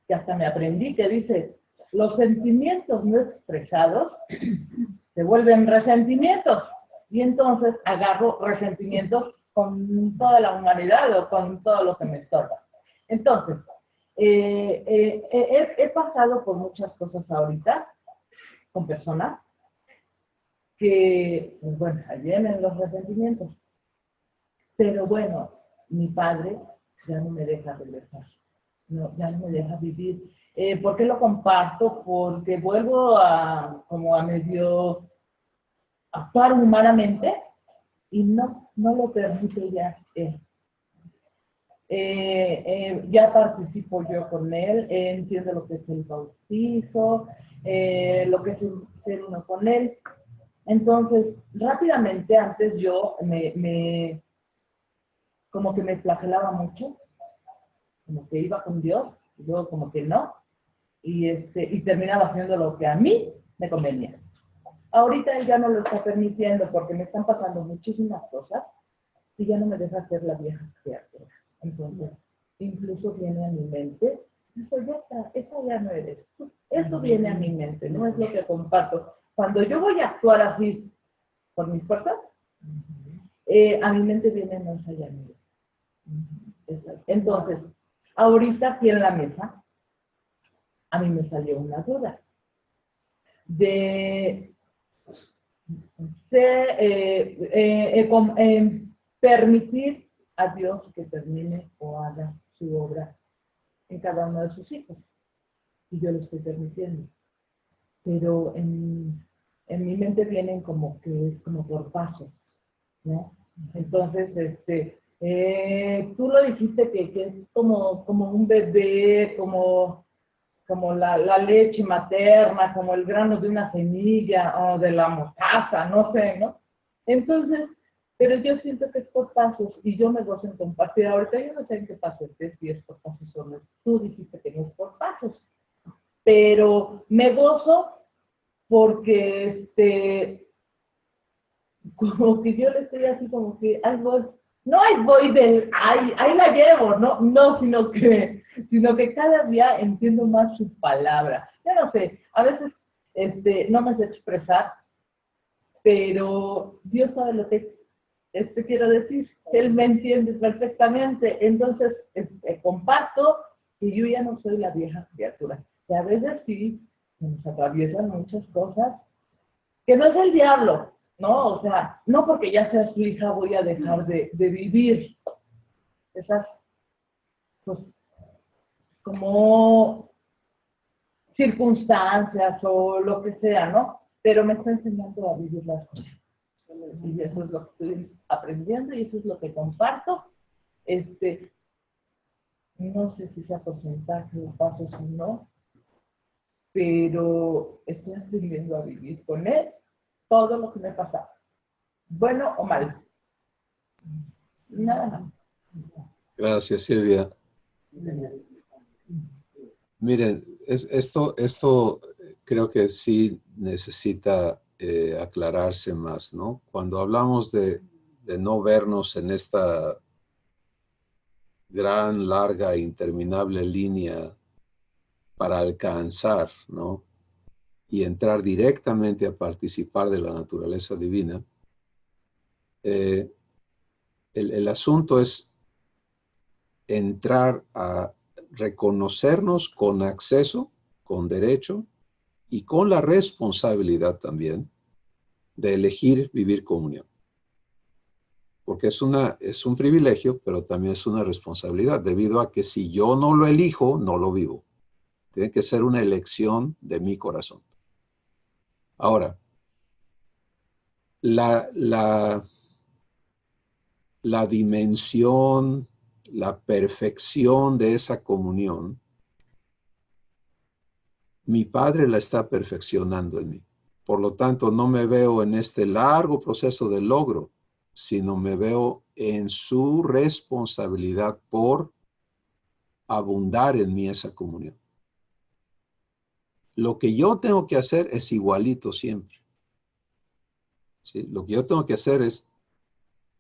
E: que hasta me aprendí que dice, los sentimientos no expresados se vuelven resentimientos. Y entonces agarro resentimientos con toda la humanidad o con todo lo que me estorba. Entonces, he pasado por muchas cosas ahorita con personas que, pues bueno, vienen los resentimientos. Pero bueno, mi padre ya no me deja regresar, no, ya no me deja vivir. ¿Por qué lo comparto? Porque vuelvo como a medio actuar humanamente y no lo permite ya él. Ya participo yo con él, entiendo lo que es el bautizo, lo que es ser uno con él. Entonces, rápidamente antes yo como que me flagelaba mucho, como que iba con Dios, y luego como que no, y terminaba haciendo lo que a mí me convenía. Ahorita él ya no lo está permitiendo porque me están pasando muchísimas cosas y ya no me deja hacer la vieja criatura. Entonces, incluso viene a mi mente, eso ya está, eso ya no eres tú. Eso viene a mi mente, no es lo que comparto. Cuando yo voy a actuar así por mis fuerzas, a mi mente viene no es allá mío. Entonces, ahorita aquí en la mesa, a mí me salió una duda de permitir a Dios que termine o haga su obra en cada uno de sus hijos. Y yo lo estoy permitiendo. Pero en mi mente vienen como que es como por pasos, ¿no? Entonces, tú lo dijiste que es como un bebé, como la leche materna, como el grano de una semilla o de la mostaza, no sé, ¿no? Entonces, pero yo siento que es por pasos y yo me gozo en compartir. Ahorita yo no sé en qué pasos es, si es por pasos o no. Tú dijiste que no es por pasos, pero me gozo porque como que yo le estoy así como que algo no es voy del, ahí la llevo, no, sino que cada día entiendo más sus palabras. Yo no sé, a veces no me sé expresar, pero Dios sabe lo que quiero decir. Él me entiende perfectamente, entonces comparto que yo ya no soy la vieja criatura. Que a veces sí nos atraviesan muchas cosas, que no es el diablo, ¿no? O sea, no porque ya sea su hija voy a dejar de vivir esas, pues, como circunstancias o lo que sea, ¿no? Pero me está enseñando a vivir las cosas. Y eso es lo que estoy aprendiendo y eso es lo que comparto. No sé si sea porcentaje o pasos o no, pero estoy aprendiendo a vivir con él todo lo que me pasa, bueno o mal. Nada más.
A: Gracias, Silvia. Miren, esto creo que sí necesita aclararse más, ¿no? Cuando hablamos de no vernos en esta gran, larga e interminable línea para alcanzar, ¿no? Y entrar directamente a participar de la naturaleza divina, el asunto es entrar a reconocernos con acceso, con derecho y con la responsabilidad también de elegir vivir comunión. Porque es un privilegio, pero también es una responsabilidad, debido a que si yo no lo elijo, no lo vivo. Tiene que ser una elección de mi corazón. Ahora, la dimensión, la perfección de esa comunión, mi Padre la está perfeccionando en mí. Por lo tanto, no me veo en este largo proceso de logro, sino me veo en su responsabilidad por abundar en mí esa comunión. Lo que yo tengo que hacer es igualito siempre. ¿Sí? Lo que yo tengo que hacer es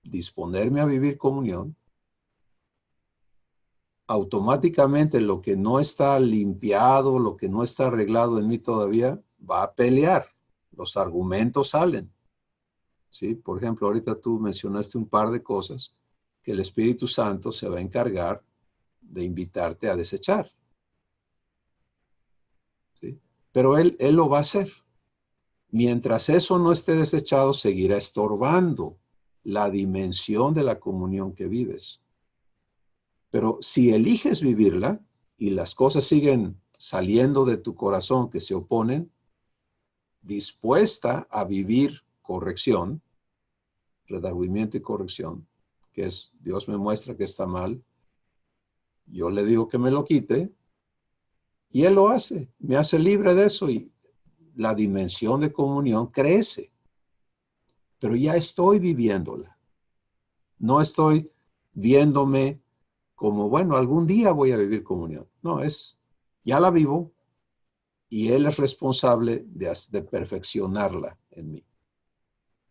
A: disponerme a vivir comunión. Automáticamente lo que no está limpiado, lo que no está arreglado en mí todavía, va a pelear. Los argumentos salen. ¿Sí? Por ejemplo, ahorita tú mencionaste un par de cosas que el Espíritu Santo se va a encargar de invitarte a desechar. ¿Sí? Pero él lo va a hacer. Mientras eso no esté desechado, seguirá estorbando la dimensión de la comunión que vives. Pero si eliges vivirla y las cosas siguen saliendo de tu corazón que se oponen, dispuesta a vivir corrección, redargüimiento y corrección, que es Dios me muestra que está mal, yo le digo que me lo quite y Él lo hace, me hace libre de eso y la dimensión de comunión crece, pero ya estoy viviéndola. No estoy viéndome como, bueno, algún día voy a vivir comunión. No, ya la vivo y Él es responsable de perfeccionarla en mí.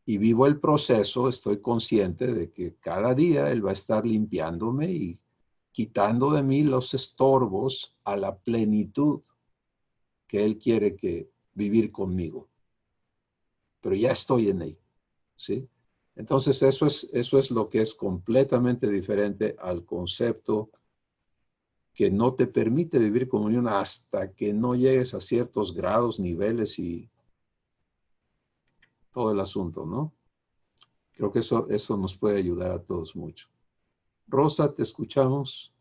A: Y vivo el proceso, estoy consciente de que cada día Él va a estar limpiándome y quitando de mí los estorbos a la plenitud que Él quiere vivir conmigo. Pero ya estoy en Él, ¿sí? Entonces eso es lo que es completamente diferente al concepto que no te permite vivir comunión hasta que no llegues a ciertos grados, niveles y todo el asunto, ¿no? Creo que eso nos puede ayudar a todos mucho. Rosa, te escuchamos.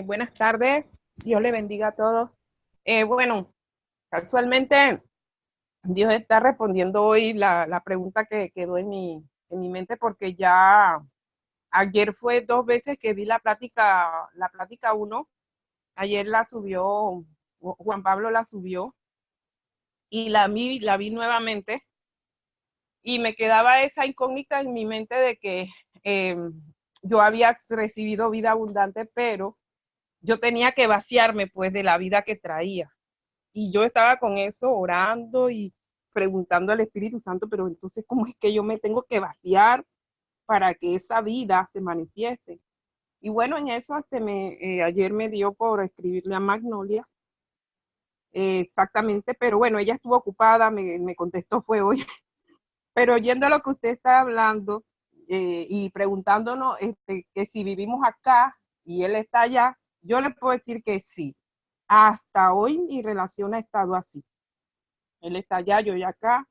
F: Buenas tardes, Dios le bendiga a todos. Bueno, casualmente Dios está respondiendo hoy la pregunta que quedó en mi mente porque ya ayer fue 2 veces que vi la plática 1, ayer la subió, Juan Pablo la subió y la vi nuevamente y me quedaba esa incógnita en mi mente de que yo había recibido vida abundante, pero yo tenía que vaciarme pues de la vida que traía. Y yo estaba con eso orando y preguntando al Espíritu Santo, pero entonces, ¿cómo es que yo me tengo que vaciar para que esa vida se manifieste? Y bueno, en eso ayer me dio por escribirle a Magnolia, exactamente, pero bueno, ella estuvo ocupada, me contestó fue hoy, pero oyendo lo que usted está hablando y preguntándonos que si vivimos acá y él está allá, yo le puedo decir que sí. Hasta hoy mi relación ha estado así. Él está allá, yo ya acá,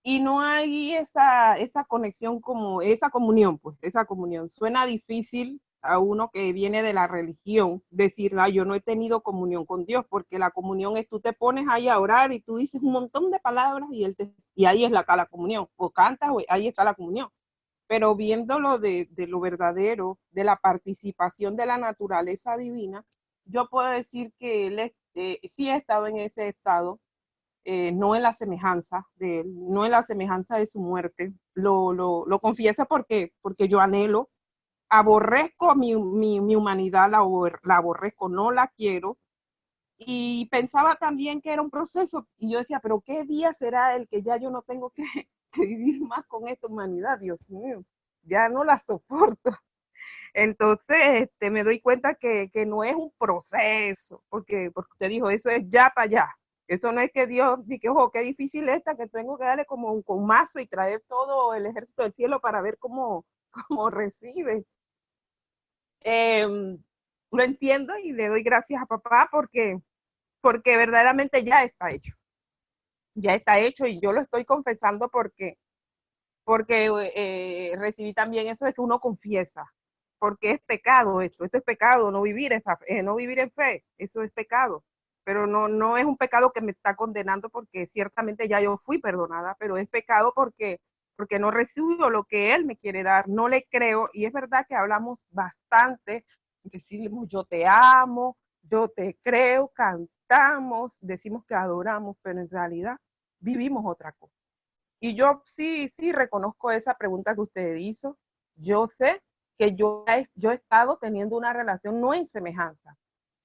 F: y no hay esa conexión como, esa comunión, pues, esa comunión. Suena difícil a uno que viene de la religión decir, no, yo no he tenido comunión con Dios, porque la comunión es, tú te pones ahí a orar y tú dices un montón de palabras y ahí está la comunión, o cantas, o ahí está la comunión. Pero viéndolo de lo verdadero, de la participación de la naturaleza divina, yo puedo decir que él sí ha estado en ese estado, no en la semejanza de él, no en la semejanza de su muerte. Lo confieso porque yo anhelo, aborrezco mi humanidad, la aborrezco, no la quiero. Y pensaba también que era un proceso, y yo decía, pero ¿qué día será el que ya yo no tengo que, que vivir más con esta humanidad? Dios mío, ya no la soporto. Entonces, me doy cuenta que no es un proceso, porque usted dijo, eso es ya para allá. Eso no es que Dios dice, ojo, qué difícil esta, que tengo que darle como un mazo y traer todo el ejército del cielo para ver cómo recibe. Lo entiendo y le doy gracias a papá porque verdaderamente ya está hecho. Ya está hecho y yo lo estoy confesando porque recibí también eso de que uno confiesa, porque es pecado esto es pecado, no vivir en fe, eso es pecado, pero no es un pecado que me está condenando porque ciertamente ya yo fui perdonada, pero es pecado porque no recibo lo que Él me quiere dar, no le creo, y es verdad que hablamos bastante, decimos yo te amo, yo te creo, cantamos, decimos que adoramos, pero en realidad vivimos otra cosa. Y yo sí reconozco esa pregunta que usted hizo. Yo sé que yo he estado teniendo una relación no en semejanza,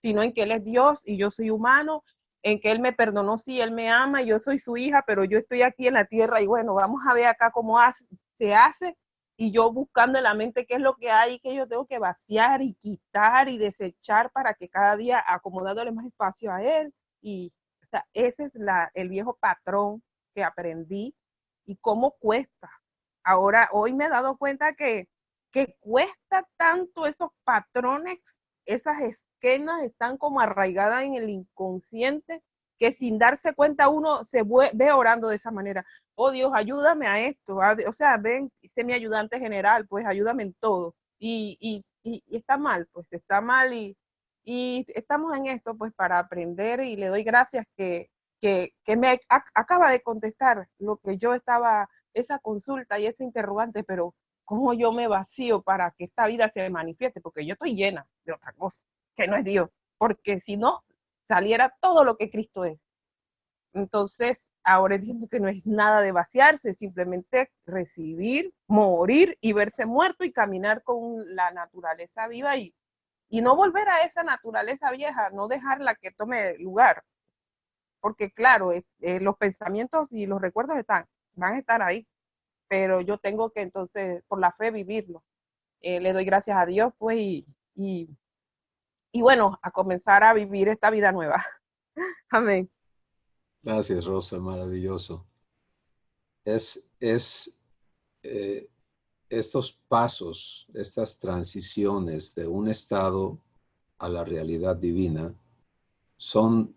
F: sino en que Él es Dios y yo soy humano, en que Él me perdonó, sí, Él me ama, yo soy su hija, pero yo estoy aquí en la tierra y bueno, vamos a ver acá cómo se hace, y yo buscando en la mente qué es lo que hay, que yo tengo que vaciar y quitar y desechar para que cada día acomodándole más espacio a Él. Y o sea, ese es el viejo patrón que aprendí. Y cómo cuesta. Ahora, hoy me he dado cuenta que cuesta tanto esos patrones, esas esquemas están como arraigadas en el inconsciente, que sin darse cuenta uno se ve orando de esa manera. Oh Dios, ayúdame a esto. O sea, ven, sé mi ayudante general, pues ayúdame en todo. Y está mal, pues está mal y estamos en esto pues para aprender, y le doy gracias que me acaba de contestar lo que yo estaba, esa consulta y ese interrogante, pero ¿cómo yo me vacío para que esta vida se manifieste? Porque yo estoy llena de otra cosa, que no es Dios, porque si no, saliera todo lo que Cristo es. Entonces, ahora entiendo que no es nada de vaciarse, simplemente recibir, morir y verse muerto y caminar con la naturaleza viva y no volver a esa naturaleza vieja, no dejarla que tome lugar. Porque claro, los pensamientos y los recuerdos van a estar ahí, pero yo tengo que entonces, por la fe, vivirlo. Le doy gracias a Dios, pues, y bueno, a comenzar a vivir esta vida nueva. Amén.
A: Gracias, Rosa, maravilloso. Estos pasos, estas transiciones de un estado a la realidad divina son,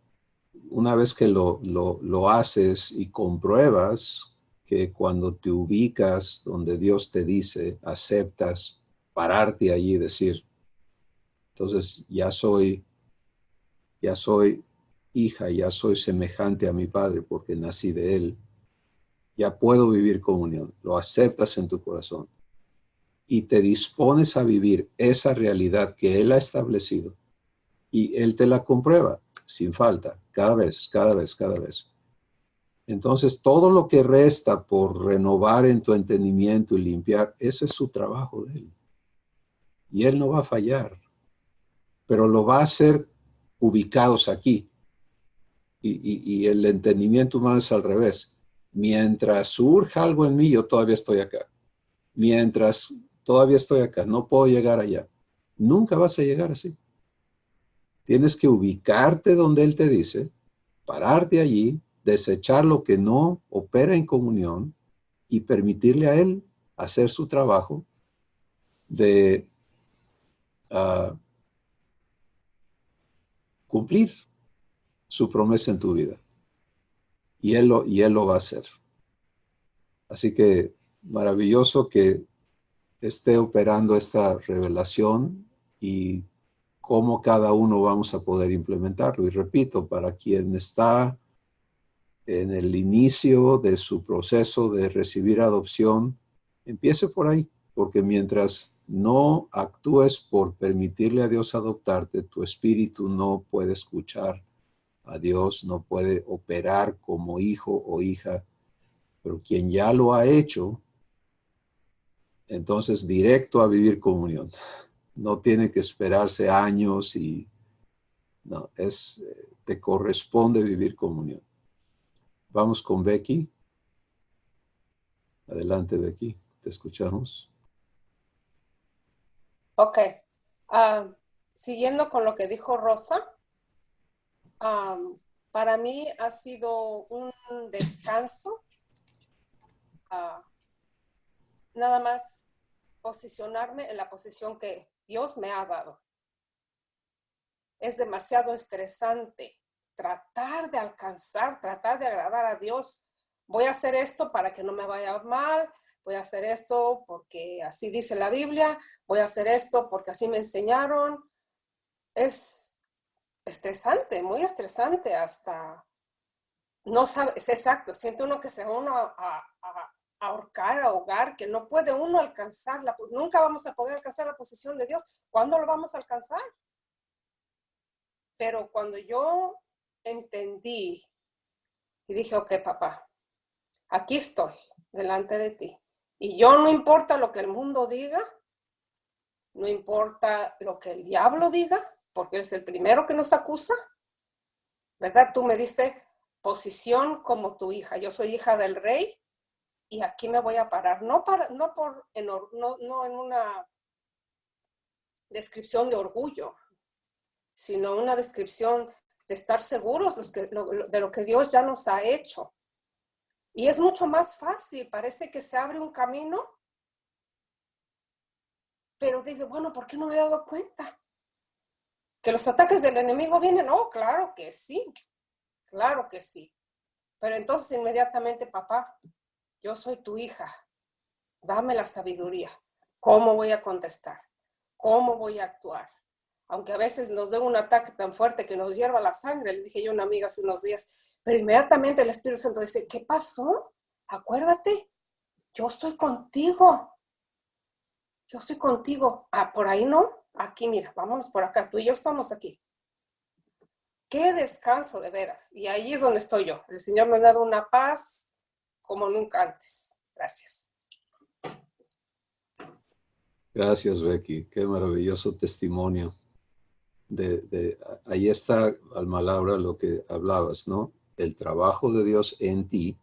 A: una vez que lo haces y compruebas que cuando te ubicas donde Dios te dice, aceptas pararte allí y decir, entonces ya soy hija, ya soy semejante a mi Padre porque nací de Él, ya puedo vivir comunión, lo aceptas en tu corazón y te dispones a vivir esa realidad que Él ha establecido y Él te la comprueba sin falta, cada vez. Entonces, todo lo que resta por renovar en tu entendimiento y limpiar, ese es su trabajo de Él. Y Él no va a fallar, pero lo va a hacer ubicados aquí. Y el entendimiento humano es al revés. mientras surja algo en mí, yo todavía estoy acá. Mientras todavía estoy acá, no puedo llegar allá. Nunca vas a llegar así. Tienes que ubicarte donde Él te dice, pararte allí, desechar lo que no opera en comunión y permitirle a Él hacer su trabajo de cumplir su promesa en tu vida. Y él lo va a hacer. Así que maravilloso que esté operando esta revelación y cómo cada uno vamos a poder implementarlo. Y repito, para quien está en el inicio de su proceso de recibir adopción, empiece por ahí, porque mientras no actúes por permitirle a Dios adoptarte, tu espíritu no puede escuchar a Dios, no puede operar como hijo o hija, pero quien ya lo ha hecho, entonces directo a vivir comunión. No tiene que esperarse años y no, te corresponde vivir comunión. Vamos con Becky. Adelante, Becky, te escuchamos.
G: Ok. Siguiendo con lo que dijo Rosa, para mí ha sido un descanso, nada más posicionarme en la posición que Dios me ha dado. Es demasiado estresante tratar de alcanzar, tratar de agradar a Dios. Voy a hacer esto para que no me vaya mal, voy a hacer esto porque así dice la Biblia, voy a hacer esto porque así me enseñaron. Es estresante, muy estresante, hasta no sabe, es exacto, siente uno que se va uno a ahorcar, a ahogar, que no puede uno alcanzarla, nunca vamos a poder alcanzar la posición de Dios. ¿Cuándo lo vamos a alcanzar? Pero cuando yo entendí y dije, ok, papá, aquí estoy delante de ti. Y yo, no importa lo que el mundo diga, no importa lo que el diablo diga, porque es el primero que nos acusa, ¿verdad? Tú me diste posición como tu hija. Yo soy hija del rey y aquí me voy a parar. No en una descripción de orgullo, sino una descripción de estar seguros de lo que Dios ya nos ha hecho. Y es mucho más fácil, parece que se abre un camino, pero digo, bueno, ¿por qué no me he dado cuenta? ¿Que los ataques del enemigo vienen? Oh, claro que sí, claro que sí. Pero entonces inmediatamente, papá, yo soy tu hija, dame la sabiduría. ¿Cómo voy a contestar? ¿Cómo voy a actuar? Aunque a veces nos dé un ataque tan fuerte que nos hierva la sangre, le dije yo a una amiga hace unos días, pero inmediatamente el Espíritu Santo dice, ¿qué pasó? Acuérdate, yo estoy contigo. Yo estoy contigo. Por ahí no. Aquí, mira, vámonos por acá. Tú y yo estamos aquí. Qué descanso, de veras. Y ahí es donde estoy yo. El Señor me ha dado una paz como nunca antes. Gracias.
A: Gracias, Becky. Qué maravilloso testimonio. Ahí está, Alma Laura, lo que hablabas, ¿no? El trabajo de Dios en ti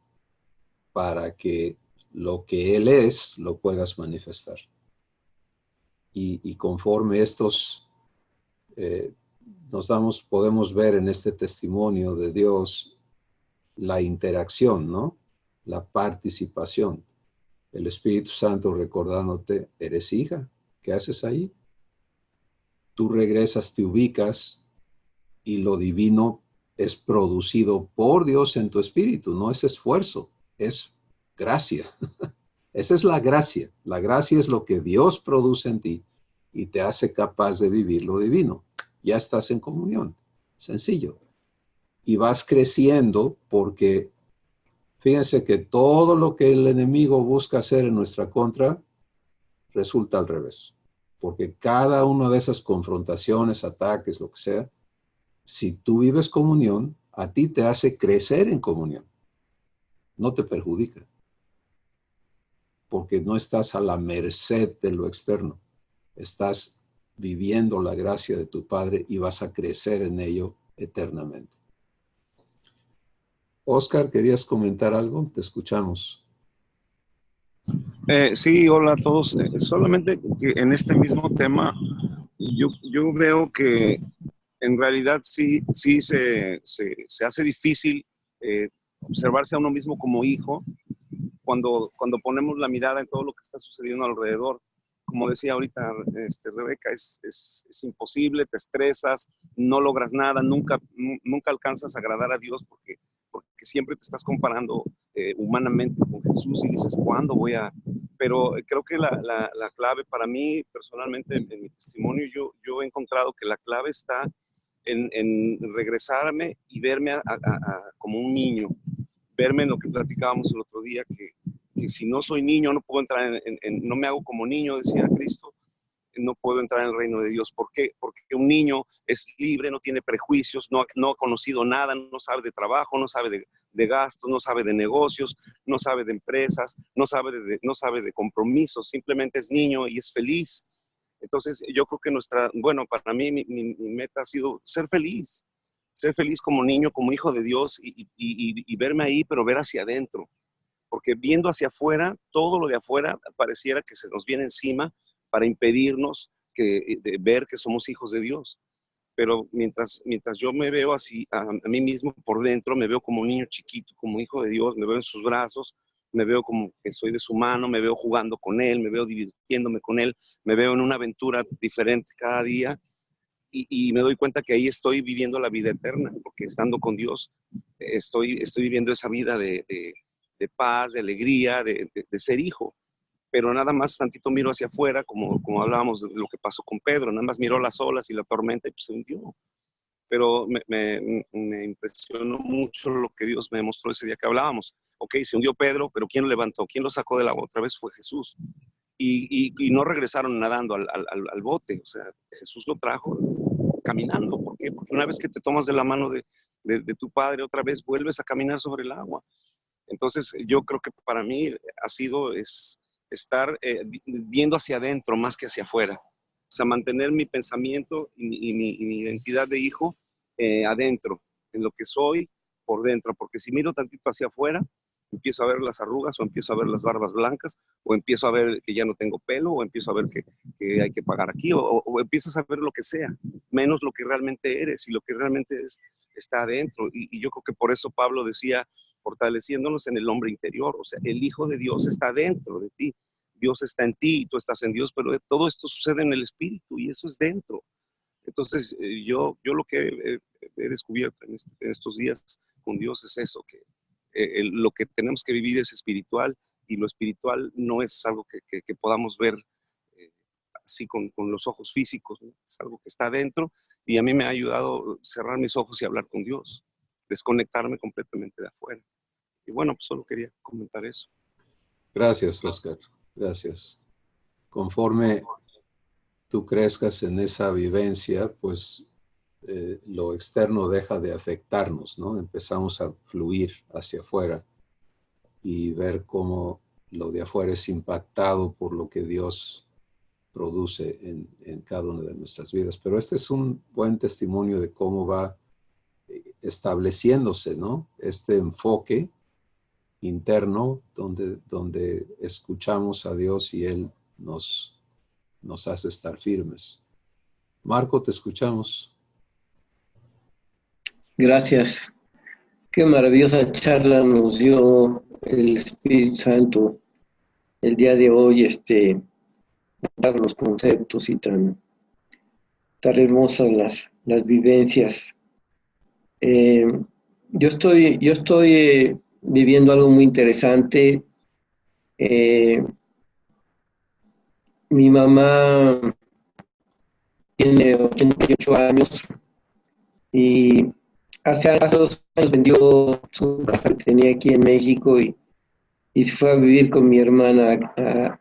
A: para que lo que Él es lo puedas manifestar. Y conforme estos podemos ver en este testimonio de Dios la interacción, ¿no? La participación. El Espíritu Santo recordándote, eres hija, ¿qué haces ahí? Tú regresas, te ubicas y lo divino es producido por Dios en tu espíritu, no es esfuerzo, es gracia. Esa es la gracia. La gracia es lo que Dios produce en ti y te hace capaz de vivir lo divino. Ya estás en comunión. Sencillo. Y vas creciendo porque fíjense que todo lo que el enemigo busca hacer en nuestra contra resulta al revés. Porque cada una de esas confrontaciones, ataques, lo que sea, si tú vives comunión, a ti te hace crecer en comunión. No te perjudica. Porque no estás a la merced de lo externo. Estás viviendo la gracia de tu Padre y vas a crecer en ello eternamente. Oscar, ¿querías comentar algo? Te escuchamos.
H: Sí, hola a todos. Solamente que en este mismo tema, yo veo que en realidad sí se hace difícil observarse a uno mismo como hijo cuando ponemos la mirada en todo lo que está sucediendo alrededor. Como decía ahorita Rebeca, es imposible, te estresas, no logras nada, nunca alcanzas a agradar a Dios porque siempre te estás comparando humanamente con Jesús y dices, ¿cuándo voy a...? Pero creo que la clave para mí, personalmente, en mi testimonio, yo he encontrado que la clave está en regresarme y verme como un niño, verme en lo que platicábamos el otro día, que si no soy niño no puedo entrar no me hago como niño, decía Cristo, no puedo entrar en el reino de Dios. ¿Por qué? Porque un niño es libre, no tiene prejuicios, no ha conocido nada, no sabe de trabajo, no sabe de gastos, no sabe de negocios, no sabe de empresas, no sabe de compromisos, simplemente es niño y es feliz. Entonces yo creo que para mí mi meta ha sido ser feliz como niño, como hijo de Dios y verme ahí, pero ver hacia adentro. Porque viendo hacia afuera, todo lo de afuera pareciera que se nos viene encima para impedirnos de ver que somos hijos de Dios. Pero mientras yo me veo así a mí mismo por dentro, me veo como un niño chiquito, como hijo de Dios, me veo en sus brazos, me veo como que soy de su mano, me veo jugando con él, me veo divirtiéndome con él, me veo en una aventura diferente cada día y me doy cuenta que ahí estoy viviendo la vida eterna, porque estando con Dios estoy viviendo esa vida de paz, de alegría, de ser hijo. Pero nada más tantito miro hacia afuera, como hablábamos de lo que pasó con Pedro, nada más miró las olas y la tormenta y pues se hundió. Pero me impresionó mucho lo que Dios me mostró ese día que hablábamos. Ok, se hundió Pedro, pero ¿quién lo levantó? ¿Quién lo sacó del agua? Otra vez fue Jesús. Y no regresaron nadando al bote, o sea, Jesús lo trajo caminando. ¿Por qué? Porque una vez que te tomas de la mano de tu Padre, otra vez vuelves a caminar sobre el agua. Entonces, yo creo que para mí ha sido estar viendo hacia adentro más que hacia afuera. O sea, mantener mi pensamiento y mi identidad de hijo adentro, en lo que soy por dentro. Porque si miro tantito hacia afuera, empiezo a ver las arrugas o empiezo a ver las barbas blancas o empiezo a ver que ya no tengo pelo o empiezo a ver que hay que pagar aquí o empiezas a ver lo que sea, menos lo que realmente eres y lo que realmente está adentro. Y yo creo que por eso Pablo decía, fortaleciéndonos en el hombre interior, o sea, el Hijo de Dios está dentro de ti, Dios está en ti y tú estás en Dios, pero todo esto sucede en el Espíritu y eso es dentro. Entonces, yo lo que he descubierto en estos días con Dios es eso, que lo que tenemos que vivir es espiritual y lo espiritual no es algo que podamos ver así con los ojos físicos, ¿no? Es algo que está dentro y a mí me ha ayudado cerrar mis ojos y hablar con Dios, desconectarme completamente de afuera. Y bueno, pues solo quería comentar eso.
A: Gracias, Oscar. Gracias. Conforme tú crezcas en esa vivencia, pues lo externo deja de afectarnos, ¿no? Empezamos a fluir hacia afuera y ver cómo lo de afuera es impactado por lo que Dios produce en cada una de nuestras vidas. Pero este es un buen testimonio de cómo va estableciéndose, ¿no? Este enfoque interno donde escuchamos a Dios y Él nos hace estar firmes. Marco, te escuchamos.
I: Gracias. Qué maravillosa charla nos dio el Espíritu Santo el día de hoy, dar los conceptos y tan hermosas las vivencias. Yo estoy viviendo algo muy interesante. Mi mamá tiene 88 años y hace 2 años vendió su casa que tenía aquí en México y se fue a vivir con mi hermana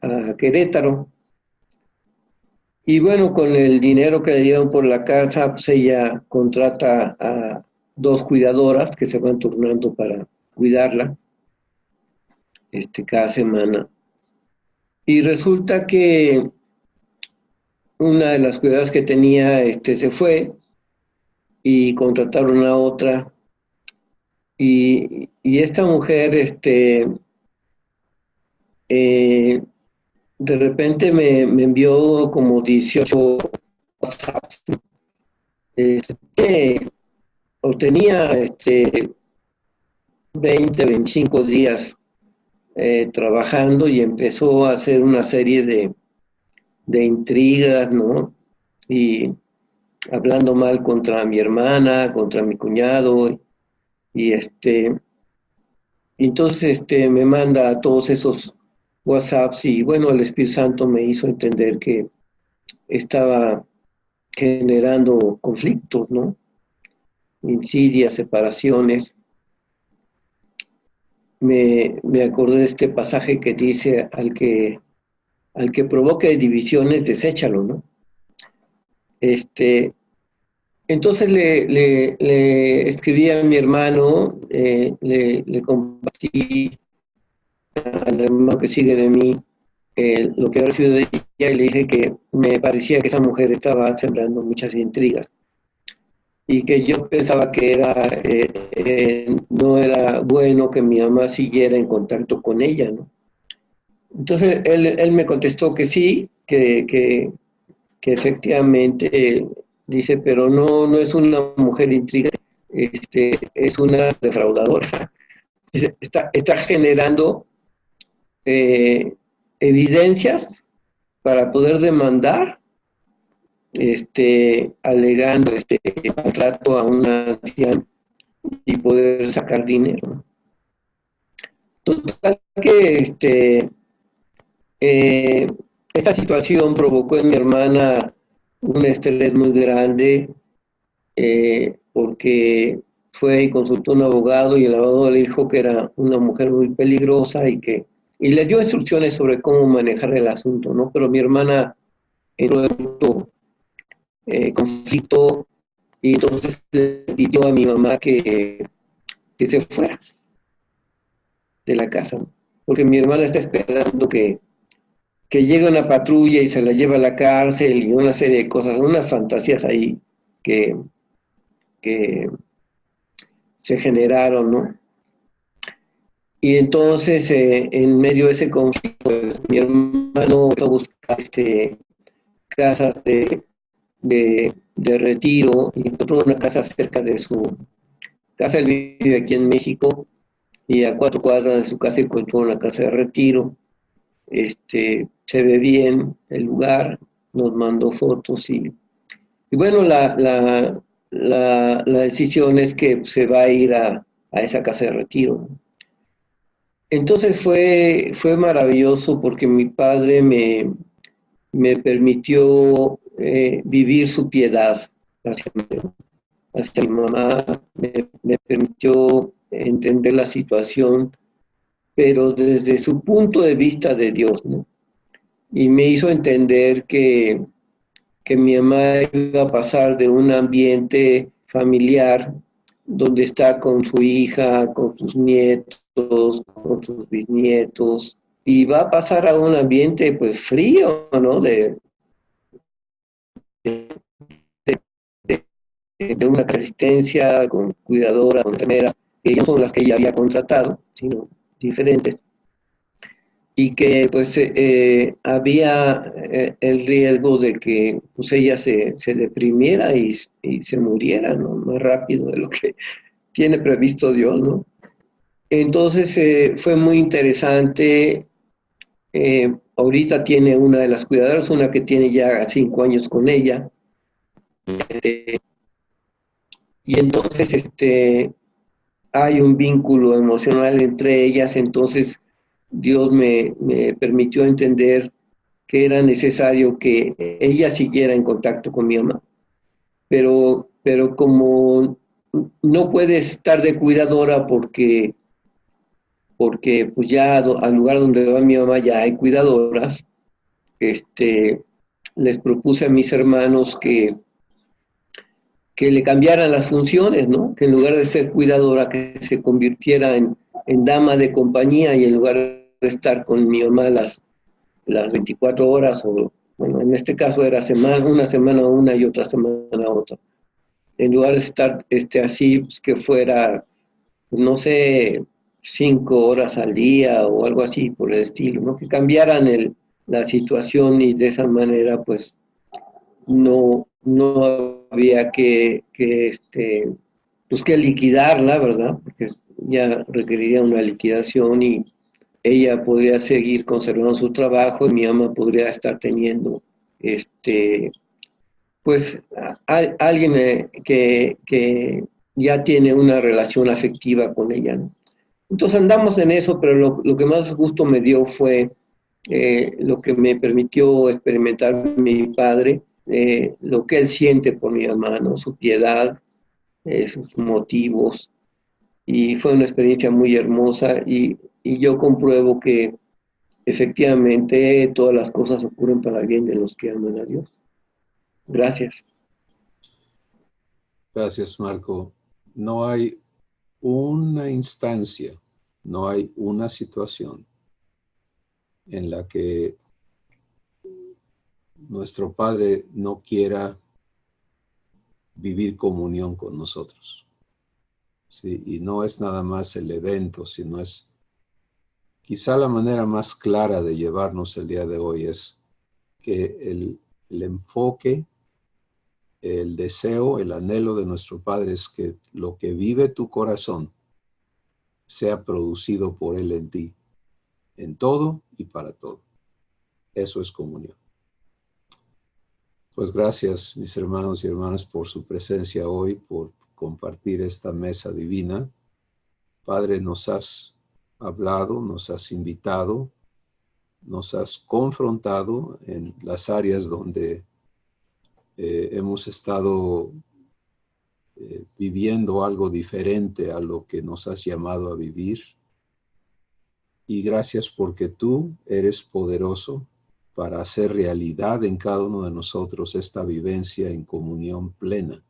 I: a Querétaro. Y bueno, con el dinero que le dieron por la casa, pues ella contrata a 2 cuidadoras que se van turnando para cuidarla cada semana. Y resulta que una de las cuidadoras que tenía se fue y contrataron a otra. Y esta mujer, de repente me envió como 18 WhatsApps. O tenía 20, 25 días trabajando y empezó a hacer una serie de intrigas, ¿no? Y hablando mal contra mi hermana, contra mi cuñado, y entonces me manda todos esos WhatsApps y bueno, el Espíritu Santo me hizo entender que estaba generando conflictos, ¿no? Insidias, separaciones. Me acordé de este pasaje que dice, al que provoque divisiones, deséchalo, ¿no? Entonces le escribí a mi hermano, le compartí al hermano que sigue de mí lo que había recibido de ella y le dije que me parecía que esa mujer estaba sembrando muchas intrigas y que yo pensaba que no era bueno que mi mamá siguiera en contacto con ella, ¿no? Entonces él me contestó que sí, que efectivamente dice, pero no es una mujer intrigante, es una defraudadora. Dice, está generando evidencias para poder demandar, alegando maltrato a una anciana y poder sacar dinero. Total que esta situación provocó en mi hermana un estrés muy grande porque fue y consultó a un abogado y el abogado le dijo que era una mujer muy peligrosa y le dio instrucciones sobre cómo manejar el asunto, ¿no? Pero mi hermana entró en mucho conflicto y entonces le pidió a mi mamá que se fuera de la casa, ¿no? Porque mi hermana está esperando que llegue una patrulla y se la lleve a la cárcel y una serie de cosas, unas fantasías ahí que se generaron, ¿no? Y entonces, en medio de ese conflicto, pues, mi hermano empezó a buscar casas de retiro y encontró una casa cerca de su casa. Él vive aquí en México y a 4 cuadras de su casa encontró una casa de retiro. Se ve bien el lugar, nos mandó fotos y bueno, la decisión es que se va a ir a esa casa de retiro. Entonces fue maravilloso porque mi padre me permitió vivir su piedad hacia mi mamá, me permitió entender la situación, pero desde su punto de vista de Dios, ¿no? Y me hizo entender que mi mamá iba a pasar de un ambiente familiar donde está con su hija, con sus nietos, con sus bisnietos, y va a pasar a un ambiente pues frío, ¿no? De una asistencia con cuidadoras, con enfermeras, que no son las que ella había contratado, sino diferentes, y que pues había el riesgo de que pues ella se deprimiera y se muriera, ¿no? Más rápido de lo que tiene previsto Dios, ¿no? Entonces fue muy interesante. Ahorita tiene una de las cuidadoras, una que tiene ya 5 años con ella, y entonces hay un vínculo emocional entre ellas. Entonces Dios me permitió entender que era necesario que ella siguiera en contacto con mi mamá. Pero como no puede estar de cuidadora porque pues ya al lugar donde va mi mamá ya hay cuidadoras, les propuse a mis hermanos que le cambiaran las funciones, ¿no? Que en lugar de ser cuidadora, que se convirtiera en dama de compañía, y en lugar de estar con mi mamá las 24 horas, o bueno, en este caso era una semana una y otra semana otra. En lugar de estar así, pues que fuera no sé, 5 horas al día o algo así por el estilo, ¿no? Que cambiaran la situación y de esa manera, pues, no había pues que liquidarla, ¿verdad? Porque ya requeriría una liquidación y ella podría seguir conservando su trabajo y mi mamá podría estar teniendo, pues, alguien que ya tiene una relación afectiva con ella, ¿no? Entonces andamos en eso, pero lo que más gusto me dio fue lo que me permitió experimentar mi padre, lo que él siente por mi mamá, ¿no? Su piedad, sus motivos, y fue una experiencia muy hermosa y yo compruebo que efectivamente todas las cosas ocurren para el bien de los que aman a Dios. Gracias.
A: Gracias, Marco. No hay una instancia, no hay una situación en la que nuestro Padre no quiera vivir comunión con nosotros. ¿Sí? Y no es nada más el evento, sino es quizá la manera más clara de llevarnos el día de hoy es que el enfoque, el deseo, el anhelo de nuestro Padre es que lo que vive tu corazón sea producido por Él en ti, en todo y para todo. Eso es comunión. Pues gracias, mis hermanos y hermanas, por su presencia hoy, por compartir esta mesa divina. Padre, nos has hablado, nos has invitado, nos has confrontado en las áreas donde hemos estado viviendo algo diferente a lo que nos has llamado a vivir. Y gracias porque tú eres poderoso para hacer realidad en cada uno de nosotros esta vivencia en comunión plena.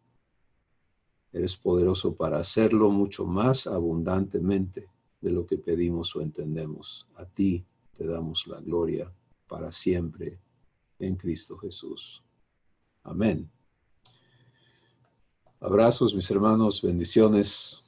A: Eres poderoso para hacerlo mucho más abundantemente de lo que pedimos o entendemos. A ti te damos la gloria para siempre en Cristo Jesús. Amén. Abrazos, mis hermanos, bendiciones.